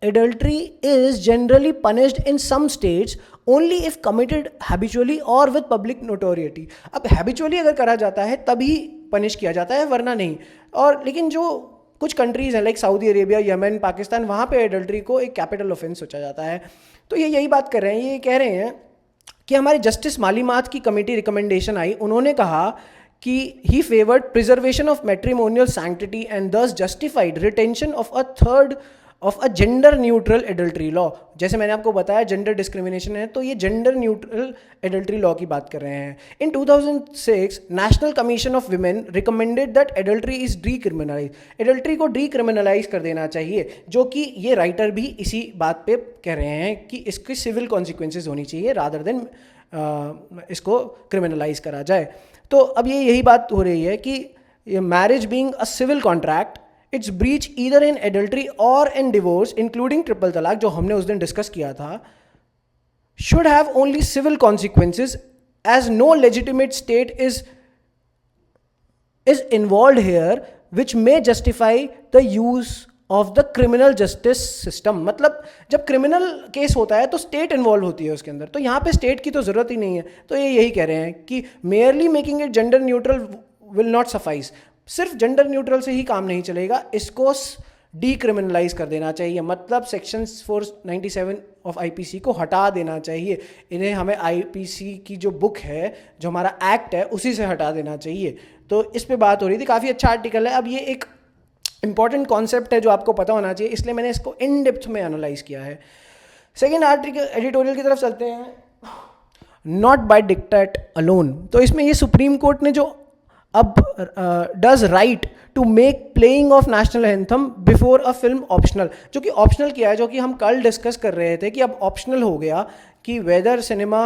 adultery is generally punished in some states only if committed habitually or with public notoriety। अब habitually अगर करा जाता है तभी पनिश किया जाता है, वरना नहीं। और लेकिन जो कुछ कंट्रीज़ हैं like Saudi Arabia, Yemen, Pakistan, वहाँ पे एडल्ट्री को एक कैपिटल ऑफेंस सोचा जाता है। तो ये यही बात कर रहे हैं, ये कह रहे हैं कि हमारे जस्टिस मालीमात की कमेटी रिकमेंडेशन आई, उन्होंने कहा कि he favored preservation of matrimonial sanctity and thus justified retention of a third of a gender neutral adultery law. जैसे मैंने आपको बताया जेंडर डिस्क्रिमिनेशन है, तो ये जेंडर न्यूट्रल एडल्ट्री लॉ की बात कर रहे हैं. इन 2006 national commission of women recommended that adultery is decriminalise. Adultery को डीक्रिमिनलाइज कर देना चाहिए, जो कि ये राइटर भी इसी बात पे कह रहे हैं कि इसकी सिविल कॉन्सिक्वेंसेज होनी चाहिए रादर देन इसको क्रिमिनलाइज करा जाए. तो अब ये यही बात हो रही है कि marriage being a civil contract, its breach either in adultery और इन डिवोर्स इंक्लूडिंग ट्रिपल तलाक, जो हमने उस दिन डिस्कस किया था, should have only civil consequences as no legitimate state is involve here which may justify the use of the criminal justice system. मतलब जब क्रिमिनल केस होता है तो स्टेट इन्वॉल्व होती है उसके अंदर, तो यहाँ पे स्टेट की तो ज़रूरत ही नहीं है. तो ये यही कह रहे हैं कि merely making it gender neutral will not suffice. सिर्फ जेंडर न्यूट्रल से ही काम नहीं चलेगा, इसको डीक्रिमिनलाइज कर देना चाहिए. मतलब सेक्शन 497 ऑफ आईपीसी को हटा देना चाहिए. इन्हें हमें आईपीसी की जो बुक है, जो हमारा एक्ट है, उसी से हटा देना चाहिए. तो इस पे बात हो रही थी. काफ़ी अच्छा आर्टिकल है. अब ये एक इंपॉर्टेंट कॉन्सेप्ट है जो आपको पता होना चाहिए, इसलिए मैंने इसको इन डेप्थ में एनालाइज किया है. सेकेंड आर्टिकल एडिटोरियल की तरफ चलते हैं. Not by dictate alone. तो इसमें ये सुप्रीम कोर्ट ने जो अब does right to make playing of national anthem before a film optional, जो कि ऑप्शनल किया है, जो कि हम कल डिस्कस कर रहे थे कि अब ऑप्शनल हो गया कि वेदर सिनेमा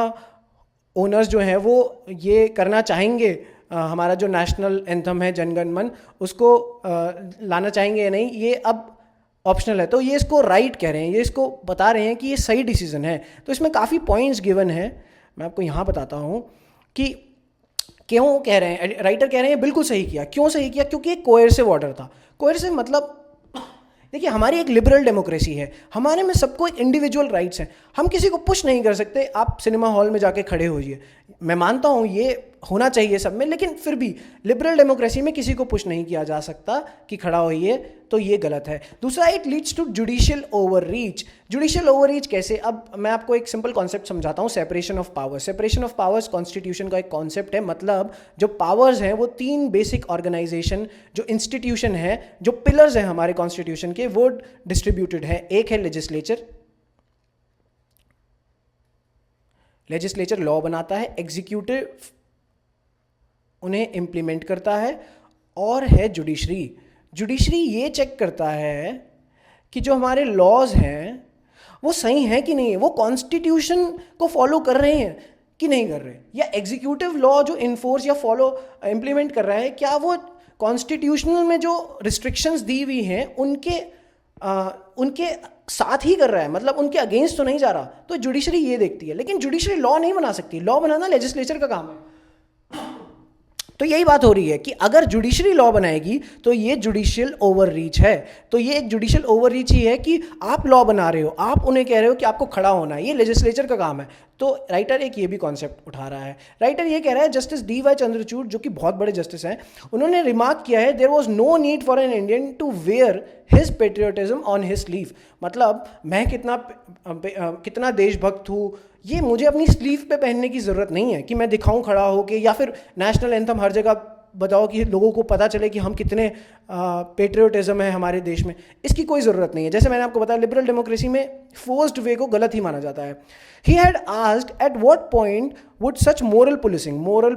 ओनर्स जो हैं वो ये करना चाहेंगे, हमारा जो नेशनल एंथम है जनगण मन, उसको लाना चाहेंगे या नहीं, ये अब ऑप्शनल है. तो ये इसको राइट कह रहे हैं, ये इसको बता रहे हैं कि ये सही डिसीजन है. तो इसमें काफ़ी पॉइंट्स गिवन है, मैं आपको यहाँ बताता हूँ कि क्यों कह रहे हैं. राइटर कह रहे हैं बिल्कुल सही किया. क्यों सही किया? क्योंकि एक कोएर्सिव ऑर्डर था. कोएर्सिव मतलब देखिए, हमारी एक लिबरल डेमोक्रेसी है, हमारे में सबको एक इंडिविजुअल राइट्स हैं. हम किसी को पुश नहीं कर सकते आप सिनेमा हॉल में जाके खड़े होइए. मैं मानता हूँ ये होना चाहिए सब में, लेकिन फिर भी लिबरल डेमोक्रेसी में किसी को पुश नहीं किया जा सकता कि खड़ा होइए, तो ये गलत है. दूसरा, it leads to judicial overreach. Judicial overreach कैसे? अब मैं आपको एक सिंपल कॉन्सेप्ट समझाता हूँ. Separation of powers. Separation of powers constitution का एक कॉन्सेप्ट है. मतलब जो पावर्स हैं वो तीन बेसिक ऑर्गेनाइजेशन, जो इंस्टीट्यूशन है, जो पिलर्स हैं हमारे कॉन्स्टिट्यूशन के, वो डिस्ट्रीब्यूटेड है. एक है लेजिस्लेचर. लेजिस्लेचर लॉ बनाता है, एग्जीक्यूटिव उन्हें इम्प्लीमेंट करता है, और है जुडिशरी. जुडिशरी ये चेक करता है कि जो हमारे लॉज हैं वो सही हैं कि नहीं है, वो कॉन्स्टिट्यूशन को फॉलो कर रहे हैं कि नहीं कर रहे, या एग्जीक्यूटिव लॉ जो इन्फोर्स या फॉलो इम्प्लीमेंट कर रहा है, क्या वो कॉन्स्टिट्यूशनल में जो रिस्ट्रिक्शंस दी हुई हैं उनके साथ ही कर रहा है, मतलब उनके अगेंस्ट तो नहीं जा रहा. तो जुडिशरी ये देखती है. लेकिन जुडिशरी लॉ नहीं बना सकती. लॉ बनाना लेजिस्लेचर का काम है. तो यही बात हो रही है कि अगर जुडिशरी लॉ बनाएगी तो ये जुडिशियल ओवररीच है. तो ये एक जुडिशियल ओवररीच ही है कि आप लॉ बना रहे हो, आप उन्हें कह रहे हो कि आपको खड़ा होना है, ये लेजिस्लेचर का काम है. तो राइटर एक ये भी कॉन्सेप्ट उठा रहा है. राइटर ये कह रहा है, जस्टिस डी.वाई. चंद्रचूड़ जो कि बहुत बड़े जस्टिस हैं, उन्होंने रिमार्क किया है, there was no need for an Indian to wear his patriotism on his sleeve. मतलब मैं कितना देशभक्त हूँ, ये मुझे अपनी स्लीव पे पहनने की ज़रूरत नहीं है कि मैं दिखाऊं खड़ा होके, या फिर नेशनल एंथम हर जगह बताओ कि लोगों को पता चले कि हम कितने पेट्रियोटिज्म है हमारे देश में. इसकी कोई ज़रूरत नहीं है. जैसे मैंने आपको बताया, लिबरल डेमोक्रेसी में फोर्स्ड वे को गलत ही माना जाता है. He had asked at what point would such moral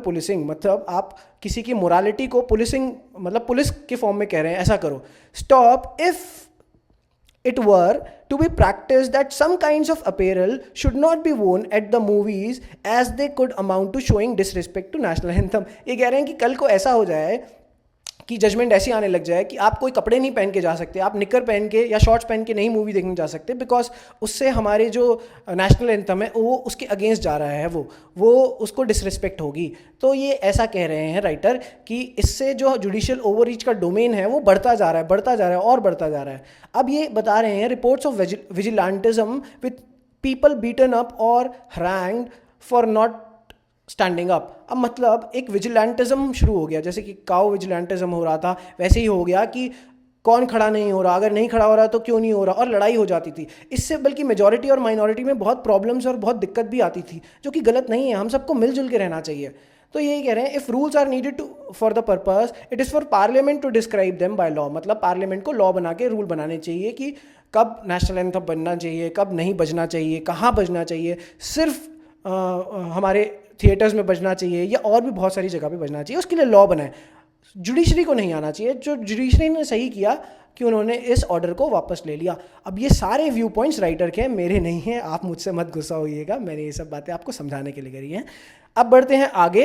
policing मतलब आप किसी की मोरालिटी को पुलिसिंग, मतलब पुलिस के फॉर्म में कह रहे हैं ऐसा करो, stop if it were to be practiced that some kinds of apparel should not be worn at the movies as they could amount to showing disrespect to national anthem. ये कह रहे हैं कि कल को ऐसा हो जाए कि जजमेंट ऐसी आने लग जाए कि आप कोई कपड़े नहीं पहन के जा सकते, आप निकर पहन के या शॉर्ट्स पहन के नहीं मूवी देखने जा सकते, बिकॉज उससे हमारे जो नेशनल एंथम है वो उसके अगेंस्ट जा रहा है, वो उसको डिसरिस्पेक्ट होगी. तो ये ऐसा कह रहे हैं राइटर कि इससे जो जुडिशियल ओवररीच का डोमेन है वो बढ़ता जा रहा है और बढ़ता जा रहा है. अब ये बता रहे हैं, reports of vigilantism with people beaten up और hanged for not standing up. अब मतलब एक विजिलेंटिज्म शुरू हो गया, जैसे कि काउ विजिलेंटिज्म हो रहा था, वैसे ही हो गया कि कौन खड़ा नहीं हो रहा, अगर नहीं खड़ा हो रहा तो क्यों नहीं हो रहा, और लड़ाई हो जाती थी. इससे बल्कि मेजॉरिटी और माइनॉरिटी में बहुत प्रॉब्लम्स और बहुत दिक्कत भी आती थी, जो कि गलत नहीं है. हम सबको मिलजुल के रहना चाहिए. तो यही कह रहे हैं, if rules are needed to for the purpose it is for parliament to describe them by law, मतलब पार्लियामेंट को लॉ बना के रूल बनाने चाहिए कि कब नेशनल एंथम बनना चाहिए, कब नहीं बजना चाहिए, कहाँ बजना चाहिए, सिर्फ हमारे थिएटर्स में बजना चाहिए या और भी बहुत सारी जगह पे बजना चाहिए, उसके लिए लॉ बनाए। जुडिशरी को नहीं आना चाहिए। जो जुडिशरी ने सही किया कि उन्होंने इस ऑर्डर को वापस ले लिया। अब ये सारे व्यू पॉइंट्स राइटर के हैं, मेरे नहीं हैं, आप मुझसे मत गुस्सा होइएगा, मैंने ये सब बातें आपको समझाने के लिए करी हैं। अब बढ़ते हैं आगे।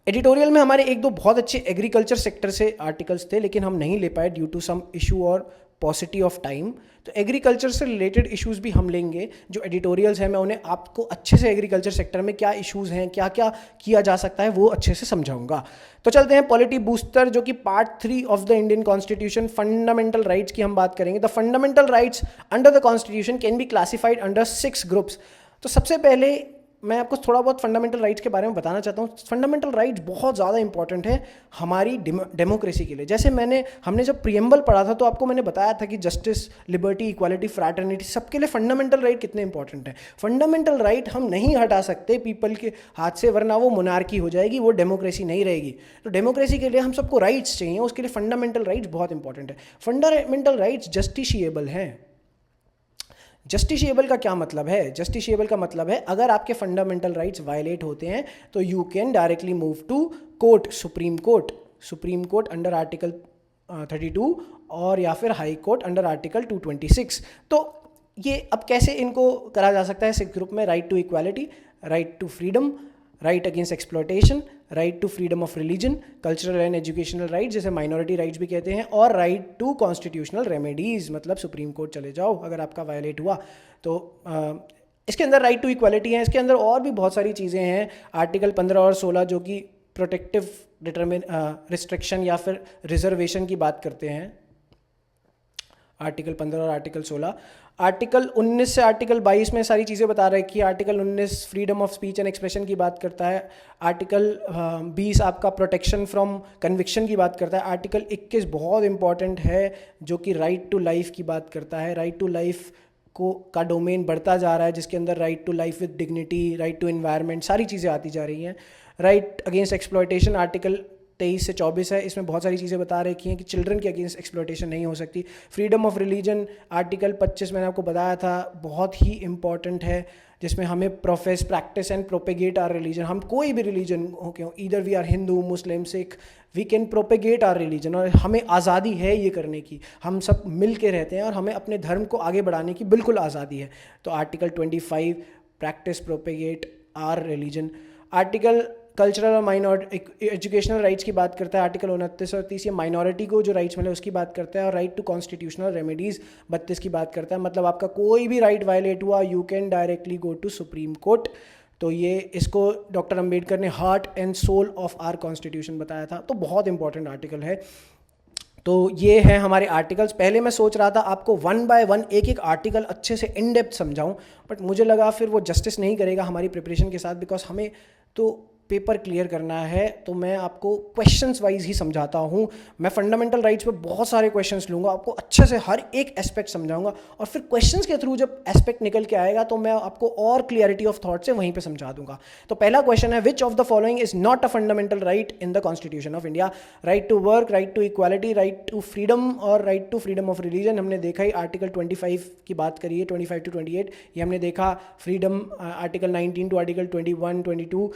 एडिटोरियल में हमारे एक दो बहुत अच्छे एग्रीकल्चर सेक्टर से आर्टिकल्स थे, लेकिन हम नहीं ले पाए ड्यू टू सम इशू और पॉसिटी ऑफ टाइम। तो एग्रीकल्चर से रिलेटेड इश्यूज भी हम लेंगे। जो एडिटोरियल्स हैं मैं उन्हें आपको अच्छे से एग्रीकल्चर सेक्टर में क्या इश्यूज हैं, क्या क्या किया जा सकता है, वो अच्छे से समझाऊंगा। तो चलते हैं पॉलिटी बूस्टर, जो कि part 3 of the Indian constitution, fundamental rights की हम बात करेंगे। The fundamental rights under the constitution can be classified under 6 groups. तो सबसे पहले मैं आपको थोड़ा बहुत फंडामेंटल राइट्स के बारे में बताना चाहता हूँ। फंडामेंटल राइट्स बहुत ज़्यादा इंपॉर्टेंट है हमारी डेमोक्रेसी के लिए। जैसे हमने जब प्रियम्बल पढ़ा था तो आपको मैंने बताया था कि जस्टिस, लिबर्टी, इक्वालिटी, फ्रैटर्निटी, सबके लिए फंडामेंटल राइट कितने इंपॉर्टेंट है। फंडामेंटल राइट हम नहीं हटा सकते पीपल के हाथ से, वरना वो मोनार्की हो जाएगी, वो डेमोक्रेसी नहीं रहेगी। तो डेमोक्रेसी के लिए हम सबको राइट्स चाहिए, उसके लिए फंडामेंटल राइट्स बहुत इंपॉर्टेंट है। फंडामेंटल राइट्स जस्टिशिएबल हैं। जस्टिशिएबल का क्या मतलब है? जस्टिशिएबल का मतलब है अगर आपके फंडामेंटल राइट्स वायलेट होते हैं तो you can directly move to court, supreme court under article 32 और या फिर हाई कोर्ट अंडर आर्टिकल 226। तो ये अब कैसे इनको करा जा सकता है इस ग्रुप में? Right to equality, right to freedom, right against exploitation, right to freedom of religion, cultural and educational right जिसे माइनॉरिटी राइट्स भी कहते हैं, और राइट टू कॉन्स्टिट्यूशनल रेमेडीज, मतलब सुप्रीम कोर्ट चले जाओ अगर आपका वायलेट हुआ तो। इसके अंदर राइट टू इक्वालिटी है, इसके अंदर और भी बहुत सारी चीज़ें हैं। आर्टिकल 15 और 16 जो कि प्रोटेक्टिव रिस्ट्रिक्शन या फिर रिजर्वेशन की बात करते हैं। आर्टिकल 15 और आर्टिकल 16। आर्टिकल 19 से आर्टिकल 22 में सारी चीज़ें बता रखी है। Article 19 freedom of speech and expression की बात करता है। आर्टिकल 20 आपका प्रोटेक्शन फ्रॉम कन्विक्शन की बात करता है। आर्टिकल 21 बहुत इंपॉर्टेंट है जो कि राइट टू लाइफ की बात करता है। राइट टू लाइफ का डोमेन बढ़ता जा रहा है, जिसके अंदर right to life with dignity, right to environment, सारी चीज़ें आती जा रही हैं। राइट अगेंस्ट एक्सप्लॉयटेशन आर्टिकल 23 से 24 है, इसमें बहुत सारी चीज़ें बता रखी हैं कि चिल्ड्रन के अगेंस्ट एक्सप्लॉयटेशन नहीं हो सकती। फ्रीडम ऑफ रिलीजन आर्टिकल 25 मैंने आपको बताया था, बहुत ही इंपॉर्टेंट है, जिसमें हमें profess, practice and propagate our religion, हम कोई भी रिलीजन हो क्यों, either we are Hindu, Muslim, Sikh, we can propagate our religion, और हमें आज़ादी है ये करने की। हम सब मिल के रहते हैं और हमें अपने धर्म को आगे बढ़ाने की बिल्कुल आज़ादी है। तो article 25 practice, propagate our religion. Article cultural और माइनॉरिटी एजुकेशनल राइट्स की बात करता है। आर्टिकल 29 और 30 ये माइनॉरिटी को जो राइट्स मिले उसकी बात करता है। और राइट टू कॉन्स्टिट्यूशनल रेमेडीज़ 32 की बात करता है। मतलब आपका कोई भी राइट वायलेट हुआ, you can directly go to supreme court. तो ये इसको डॉक्टर अंबेडकर ने heart and soul of our constitution बताया था। तो बहुत इंपॉर्टेंट आर्टिकल है। तो ये हैं हमारे आर्टिकल्स। पहले मैं सोच रहा था आपको 1 बाय 1 एक एक आर्टिकल अच्छे से इन डेप्थ समझाऊं, बट मुझे लगा फिर वो जस्टिस नहीं करेगा हमारी प्रिपरेशन के साथ, बिकॉज हमें तो पेपर क्लियर करना है। तो मैं आपको क्वेश्चंस वाइज ही समझाता हूँ। मैं फंडामेंटल राइट्स पे बहुत सारे क्वेश्चंस लूँगा, आपको अच्छे से हर एक एस्पेक्ट समझाऊंगा, और फिर क्वेश्चंस के थ्रू जब एस्पेक्ट निकल के आएगा तो मैं आपको और क्लियरिटी ऑफ थॉट से वहीं पे समझा दूंगा। तो पहला क्वेश्चन है, which of the following is not a fundamental right in the constitution of India? Right to work, right to equality, right to freedom और right to freedom of religion हमने देखा ही। आर्टिकल 25 की बात करिए, 25 to 28 ये हमने देखा। Freedom article 19 to article 21, 22।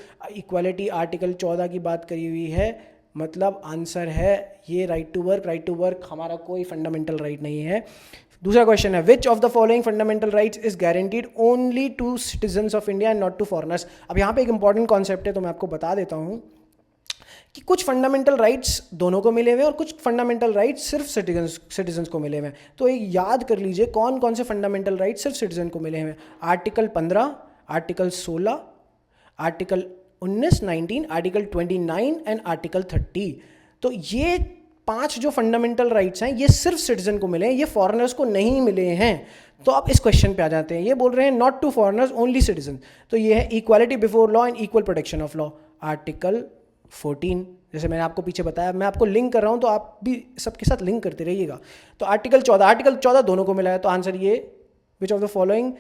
Equality article 14 की बात करी हुई है। मतलब आंसर है ये right to work. Right to work हमारा कोई फंडामेंटल राइट नहीं है। दूसरा क्वेश्चन है, which of the following fundamental rights is guaranteed only to citizens of India and not to foreigners? अब यहाँ पे एक इंपॉर्टेंट कॉन्सेप्ट है, तो मैं आपको बता देता हूँ कि कुछ फंडामेंटल राइट्स दोनों को मिले हुए हैं और कुछ फंडामेंटल राइट्स सिर्फ सिटीजन्स को मिले हुए हैं। तो एक याद कर लीजिए कौन कौन से फंडामेंटल राइट्स सिर्फ सिटीजन को मिले हुए हैं। Article 15, article 16, article 19, 19, article 29 and article 30। तो ये 5 जो फंडामेंटल राइट्स हैं ये सिर्फ सिटीजन को मिले हैं, ये फॉरेनर्स को नहीं मिले हैं। तो अब इस क्वेश्चन पे आ जाते हैं। ये बोल रहे हैं not to foreigners only citizen. तो ये है equality before law and equal protection of law. Article 14, जैसे मैंने आपको पीछे बताया, मैं आपको लिंक कर रहा हूँ तो आप भी सबके साथ लिंक करते रहिएगा। तो आर्टिकल 14 दोनों को मिला है। तो आंसर ये, विच of the following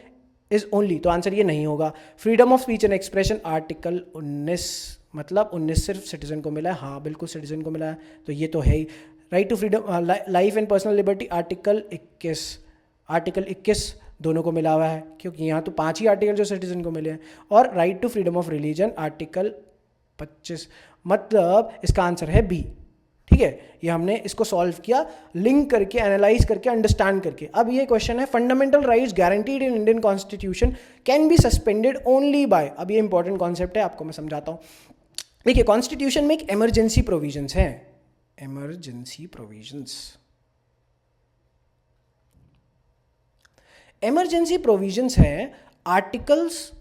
is only, तो आंसर ये नहीं होगा। Freedom of speech and expression article 19 मतलब 19 सिर्फ सिटीजन को मिला है, हाँ बिल्कुल सिटीजन को मिला है, तो ये तो है ही। Right to freedom life and personal liberty article 21 दोनों को मिला हुआ है, क्योंकि यहाँ तो 5 ही आर्टिकल जो सिटीजन को मिले हैं। और right to freedom of religion article 25, मतलब इसका आंसर है बी। ठीक है, ये हमने इसको सॉल्व किया लिंक करके, एनालाइज करके, अंडरस्टैंड करके। अब ये क्वेश्चन है, fundamental rights guaranteed in Indian constitution can be suspended only by. अब ये इंपॉर्टेंट कॉन्सेप्ट है, आपको मैं समझाता हूँ। देखिए, कॉन्स्टिट्यूशन में एक इमरजेंसी प्रोविजंस हैं, इमरजेंसी प्रोविजंस हैं, आर्टिकल्स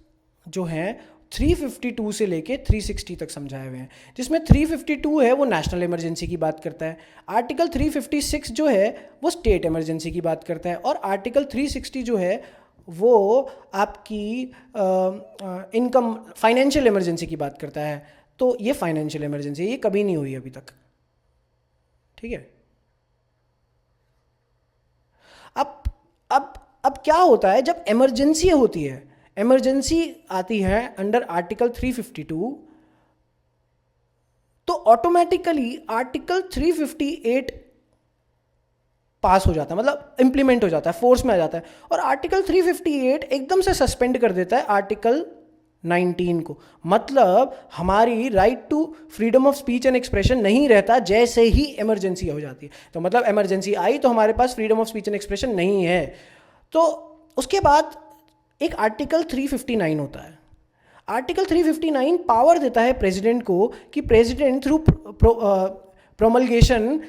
जो हैं 352 से लेके 360 तक समझाए हुए हैं, जिसमें 352 है वो नेशनल इमरजेंसी की बात करता है, आर्टिकल 356 जो है वो स्टेट इमरजेंसी की बात करता है, और आर्टिकल 360 जो है वो आपकी इनकम फाइनेंशियल इमरजेंसी की बात करता है। तो ये फाइनेंशियल इमरजेंसी, ये कभी नहीं हुई अभी तक। ठीक है, अब क्या होता है जब इमरजेंसी होती है, इमरजेंसी आती है अंडर आर्टिकल 352, तो ऑटोमेटिकली आर्टिकल 358 पास हो जाता है, मतलब इंप्लीमेंट हो जाता है, फोर्स में आ जाता है, और आर्टिकल 358 एकदम से सस्पेंड कर देता है आर्टिकल 19 को। मतलब हमारी right to freedom of speech and expression नहीं रहता जैसे ही इमरजेंसी हो जाती है। तो मतलब इमरजेंसी आई तो हमारे पास freedom of speech and expression नहीं है। तो उसके बाद एक आर्टिकल 359 होता है। आर्टिकल 359 पावर देता है प्रेसिडेंट को कि प्रेसिडेंट थ्रू प्रोमलगेशन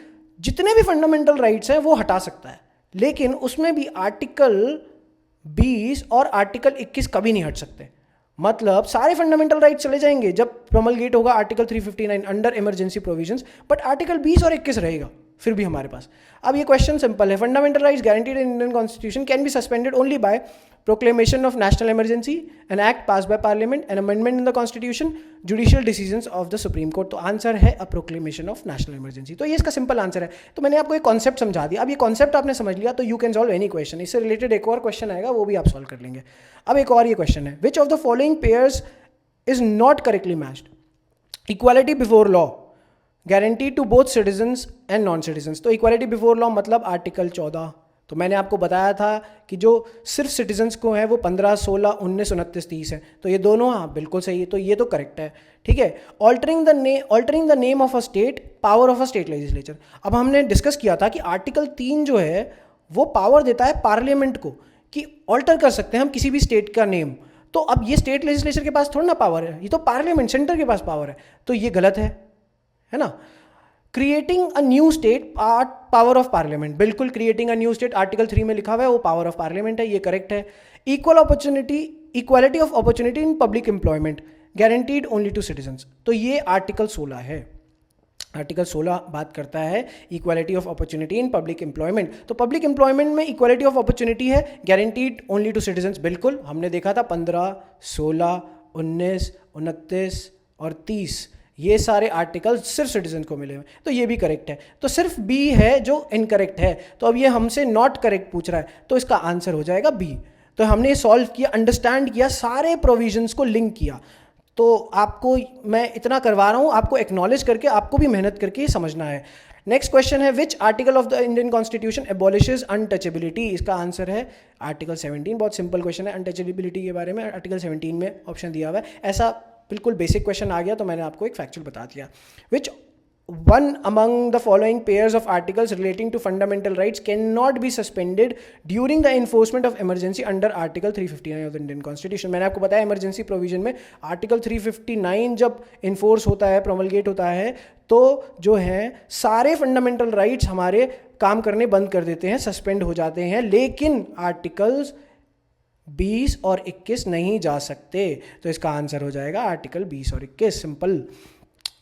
जितने भी फंडामेंटल राइट्स हैं वो हटा सकता है, लेकिन उसमें भी आर्टिकल 20 और आर्टिकल 21 कभी नहीं हट सकते। मतलब सारे फंडामेंटल राइट्स चले जाएंगे जब प्रोमलगेट होगा article 359 under emergency provisions, but article 20 और 21 रहेगा फिर भी हमारे पास। अब ये क्वेश्चन सिंपल है, fundamental rights guaranteed in Indian constitution can be suspended only by proclamation of national emergency, an act passed by parliament, an amendment in the constitution, judicial decisions of the supreme court। तो answer है a proclamation of national emergency। तो ये इसका simple answer है। तो मैंने आपको एक कॉन्सेप्ट समझा दिया, अब ये कॉन्सेप्ट आपने समझ लिया तो you can solve any question. इससे रिलेटेड एक और क्वेश्चन आएगा, वो भी आप सॉल्व कर लेंगे। अब एक और ये क्वेश्चन है, which of the following pairs is not correctly matched? Equality before law guarantee to both citizens and non citizens. तो इक्वालिटी बिफोर लॉ मतलब आर्टिकल 14। तो मैंने आपको बताया था कि जो सिर्फ सिटीजन्स को है वो 15, 16, 19, 29, 30 है। तो ये दोनों हाँ बिल्कुल सही है, तो ये तो करेक्ट है। ठीक है, altering the name of a state, power of a state legislature. अब हमने डिस्कस किया था कि आर्टिकल 3 जो है वो पावर देता है पार्लियामेंट को कि ऑल्टर कर सकते हैं हम किसी भी स्टेट का नेम। तो अब ये स्टेट लेजिस्लेचर के पास थोड़ा ना पावर है, ये तो पार्लियामेंट सेंटर के पास पावर है, तो ये गलत है ना। Creating a new state power of parliament, बिल्कुल creating a new state article 3 में लिखा हुआ है वो पावर ऑफ पार्लियामेंट है, ये करेक्ट है। Equality of opportunity in public employment guaranteed only to citizens, तो ये आर्टिकल 16 है। आर्टिकल 16 बात करता है equality of opportunity in public employment. तो पब्लिक एम्प्लॉयमेंट में इक्वालिटी ऑफ अपॉर्चुनिटी है गारंटीड ओनली टू सिटीजन्स, बिल्कुल हमने देखा था 15, 16, 19, 29 और 30 ये सारे आर्टिकल सिर्फ सिटीजन को मिले हुए, तो ये भी करेक्ट है। तो सिर्फ बी है जो इनकरेक्ट है। तो अब ये हमसे नॉट करेक्ट पूछ रहा है, तो इसका आंसर हो जाएगा बी। तो हमने सॉल्व किया, अंडरस्टैंड किया, सारे प्रोविजंस को लिंक किया। तो आपको मैं इतना करवा रहा हूँ, आपको एक्नॉलेज करके आपको भी मेहनत करके समझना है। नेक्स्ट क्वेश्चन है, which article of the Indian constitution abolishes untouchability? इसका आंसर है आर्टिकल 17। बहुत सिंपल क्वेश्चन है, अनटचेबिलिटी के बारे में आर्टिकल 17 में ऑप्शन दिया हुआ है। ऐसा बिल्कुल बेसिक क्वेश्चन आ गया तो मैंने आपको एक फैक्चुअल बता दिया। Which one among the following pairs of articles relating to fundamental rights can not be suspended during the enforcement of emergency under article 359 of the Indian constitution? मैंने आपको बताया इमरजेंसी प्रोविजन में आर्टिकल 359 जब enforce होता है, promulgate होता है, तो जो है सारे फंडामेंटल राइट्स हमारे काम करने बंद कर देते हैं, सस्पेंड हो जाते हैं, लेकिन आर्टिकल्स 20 और 21 नहीं जा सकते। तो इसका आंसर हो जाएगा आर्टिकल 20 और 21, simple.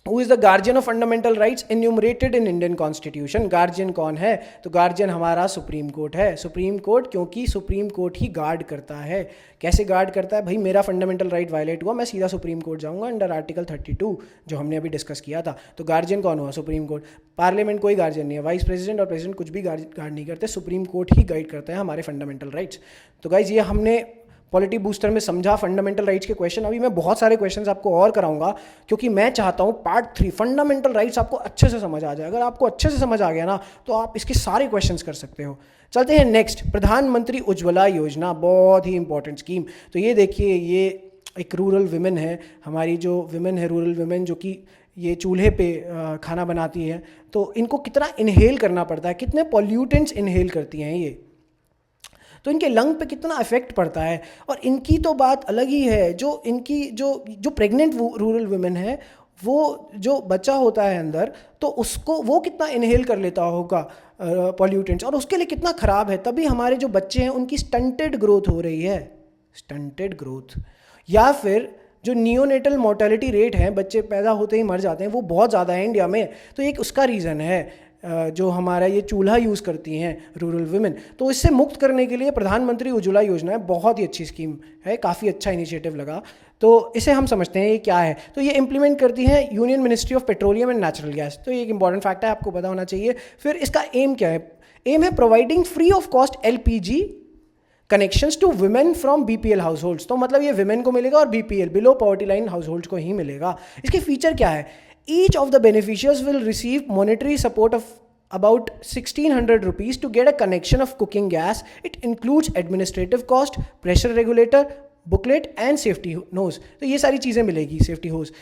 Who is the guardian of fundamental rights enumerated in Indian constitution? Guardian कौन है? तो गार्जियन हमारा सुप्रीम कोर्ट है। सुप्रीम कोर्ट, क्योंकि सुप्रीम कोर्ट ही गार्ड करता है। कैसे गार्ड करता है भाई? मेरा फंडामेंटल राइट वायलेट हुआ, मैं सीधा सुप्रीम कोर्ट जाऊंगा अंडर आर्टिकल 32 जो हमने अभी डिस्कस किया था। तो गार्जियन कौन हुआ? Supreme court. पार्लियामेंट कोई गार्जियन नहीं है, वाइस प्रेसिडेंट और प्रेसिडेंट कुछ भी गार्ड नहीं करते, सुप्रीम कोर्ट ही गाइड करता है हमारे फंडामेंटल राइट्स। तो गाइज ये हमने पॉलिटी बूस्टर में समझा फंडामेंटल राइट्स के क्वेश्चन। अभी मैं बहुत सारे क्वेश्चंस आपको और कराऊंगा, क्योंकि मैं चाहता हूँ पार्ट 3 फंडामेंटल राइट्स आपको अच्छे से समझ आ जाए। अगर आपको अच्छे से समझ आ गया ना तो आप इसके सारे क्वेश्चंस कर सकते हो। चलते हैं नेक्स्ट, प्रधानमंत्री उज्ज्वला योजना, बहुत ही इंपॉर्टेंट स्कीम। तो ये देखिए, ये एक रूरल विमेन है, हमारी जो विमेन है रूरल विमेन, जो कि ये चूल्हे पे खाना बनाती हैं, तो इनको कितना इनहेल करना पड़ता है, कितने पॉल्यूटेंट्स इनहेल करती हैं ये, तो इनके लंग पे कितना इफेक्ट पड़ता है। और इनकी तो बात अलग ही है, जो इनकी जो प्रेग्नेंट रूरल वुमेन है, वो जो बच्चा होता है अंदर, तो उसको वो कितना इनहेल कर लेता होगा पॉल्यूटेंट्स, और उसके लिए कितना ख़राब है। तभी हमारे जो बच्चे हैं उनकी स्टंटेड ग्रोथ हो रही है, स्टंटेड ग्रोथ। या फिर जो नियोनेटल मोर्टेलिटी रेट है, बच्चे पैदा होते ही मर जाते हैं, वो बहुत ज़्यादा है इंडिया में। तो एक उसका रीज़न है जो हमारा ये चूल्हा यूज़ करती हैं रूरल वुमेन। तो इससे मुक्त करने के लिए प्रधानमंत्री उज्ज्वला योजना है, बहुत ही अच्छी स्कीम है, काफ़ी अच्छा इनिशिएटिव लगा। तो इसे हम समझते हैं ये क्या है। तो ये इंप्लीमेंट करती है union ministry of petroleum and natural gas. तो ये एक इंपॉर्टेंट फैक्ट है, आपको पता होना चाहिए। फिर इसका एम क्या है? एम है providing free of cost LPG connections to women from BPL households. तो मतलब ये वुमेन को मिलेगा और BPL below poverty line households को ही मिलेगा। इसके फीचर क्या है? Each of the beneficiaries will receive monetary support of about 1600 rupees to get a connection of cooking gas. It includes administrative cost, pressure regulator, booklet and safety hose. तो ये सारी चीज़ें मिलेगी, safety hose।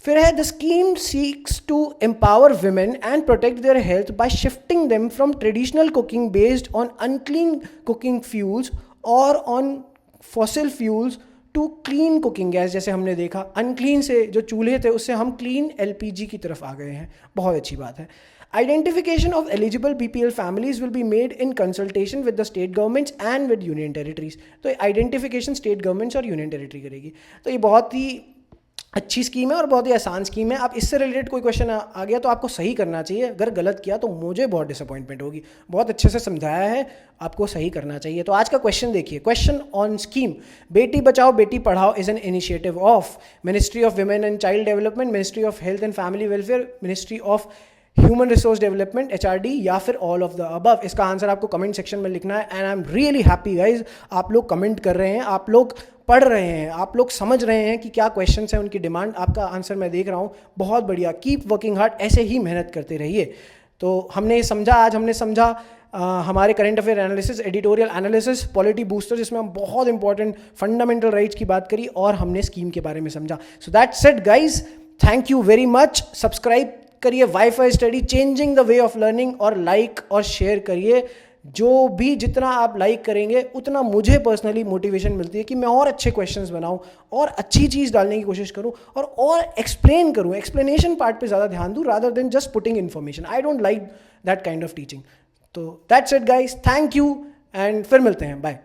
फिर है the scheme seeks to empower women and protect their health by shifting them from traditional cooking based on unclean cooking fuels or on fossil fuels to clean cooking gas. जैसे हमने देखा unclean से जो चूल्हे थे उससे हम क्लीन LPG की तरफ आ गए हैं, बहुत अच्छी बात है। Identification of eligible BPL families will be made in consultation with the state governments and with union territories। तो आइडेंटिफिकेशन स्टेट गवर्नमेंट्स और यूनियन टेरिटरी करेगी। तो ये बहुत ही अच्छी स्कीम है और बहुत ही आसान स्कीम है। आप इससे रिलेटेड कोई क्वेश्चन आ गया तो आपको सही करना चाहिए, अगर गलत किया तो मुझे बहुत डिसअपॉइंटमेंट होगी। बहुत अच्छे से समझाया है, आपको सही करना चाहिए। तो आज का क्वेश्चन देखिए, question on scheme, Beti Bachao Beti Padhao is an initiative of ministry of women and child development, ministry of health and family welfare, ministry of human resource development HRD, या फिर ऑल ऑफ द अबव। इसका आंसर आपको comment section में लिखना है। And I am really happy guys, आप लोग comment कर रहे हैं, आप लोग पढ़ रहे हैं, आप लोग समझ रहे हैं कि क्या क्वेश्चंस हैं, उनकी डिमांड। आपका आंसर मैं देख रहा हूँ, बहुत बढ़िया। कीप वर्किंग हार्ड, ऐसे ही मेहनत करते रहिए। तो हमने समझा, आज हमने समझा हमारे current affair analysis, editorial analysis, polity booster, जिसमें हम बहुत इंपॉर्टेंट फंडामेंटल राइट्स की बात करी, और हमने स्कीम के बारे में समझा। So that's it guys, thank you very much. Subscribe करिए WiFi study changing the way of learning, और लाइक और शेयर करिए। जो भी जितना आप लाइक करेंगे उतना मुझे पर्सनली मोटिवेशन मिलती है कि मैं और अच्छे क्वेश्चंस बनाऊं और अच्छी चीज़ डालने की कोशिश करूं और एक्सप्लेन करूं, एक्सप्लेनेशन पार्ट पे ज़्यादा ध्यान दूं rather than just putting information. I don't like that kind of teaching. तो that's it guys, thank you, and फिर मिलते हैं, बाय।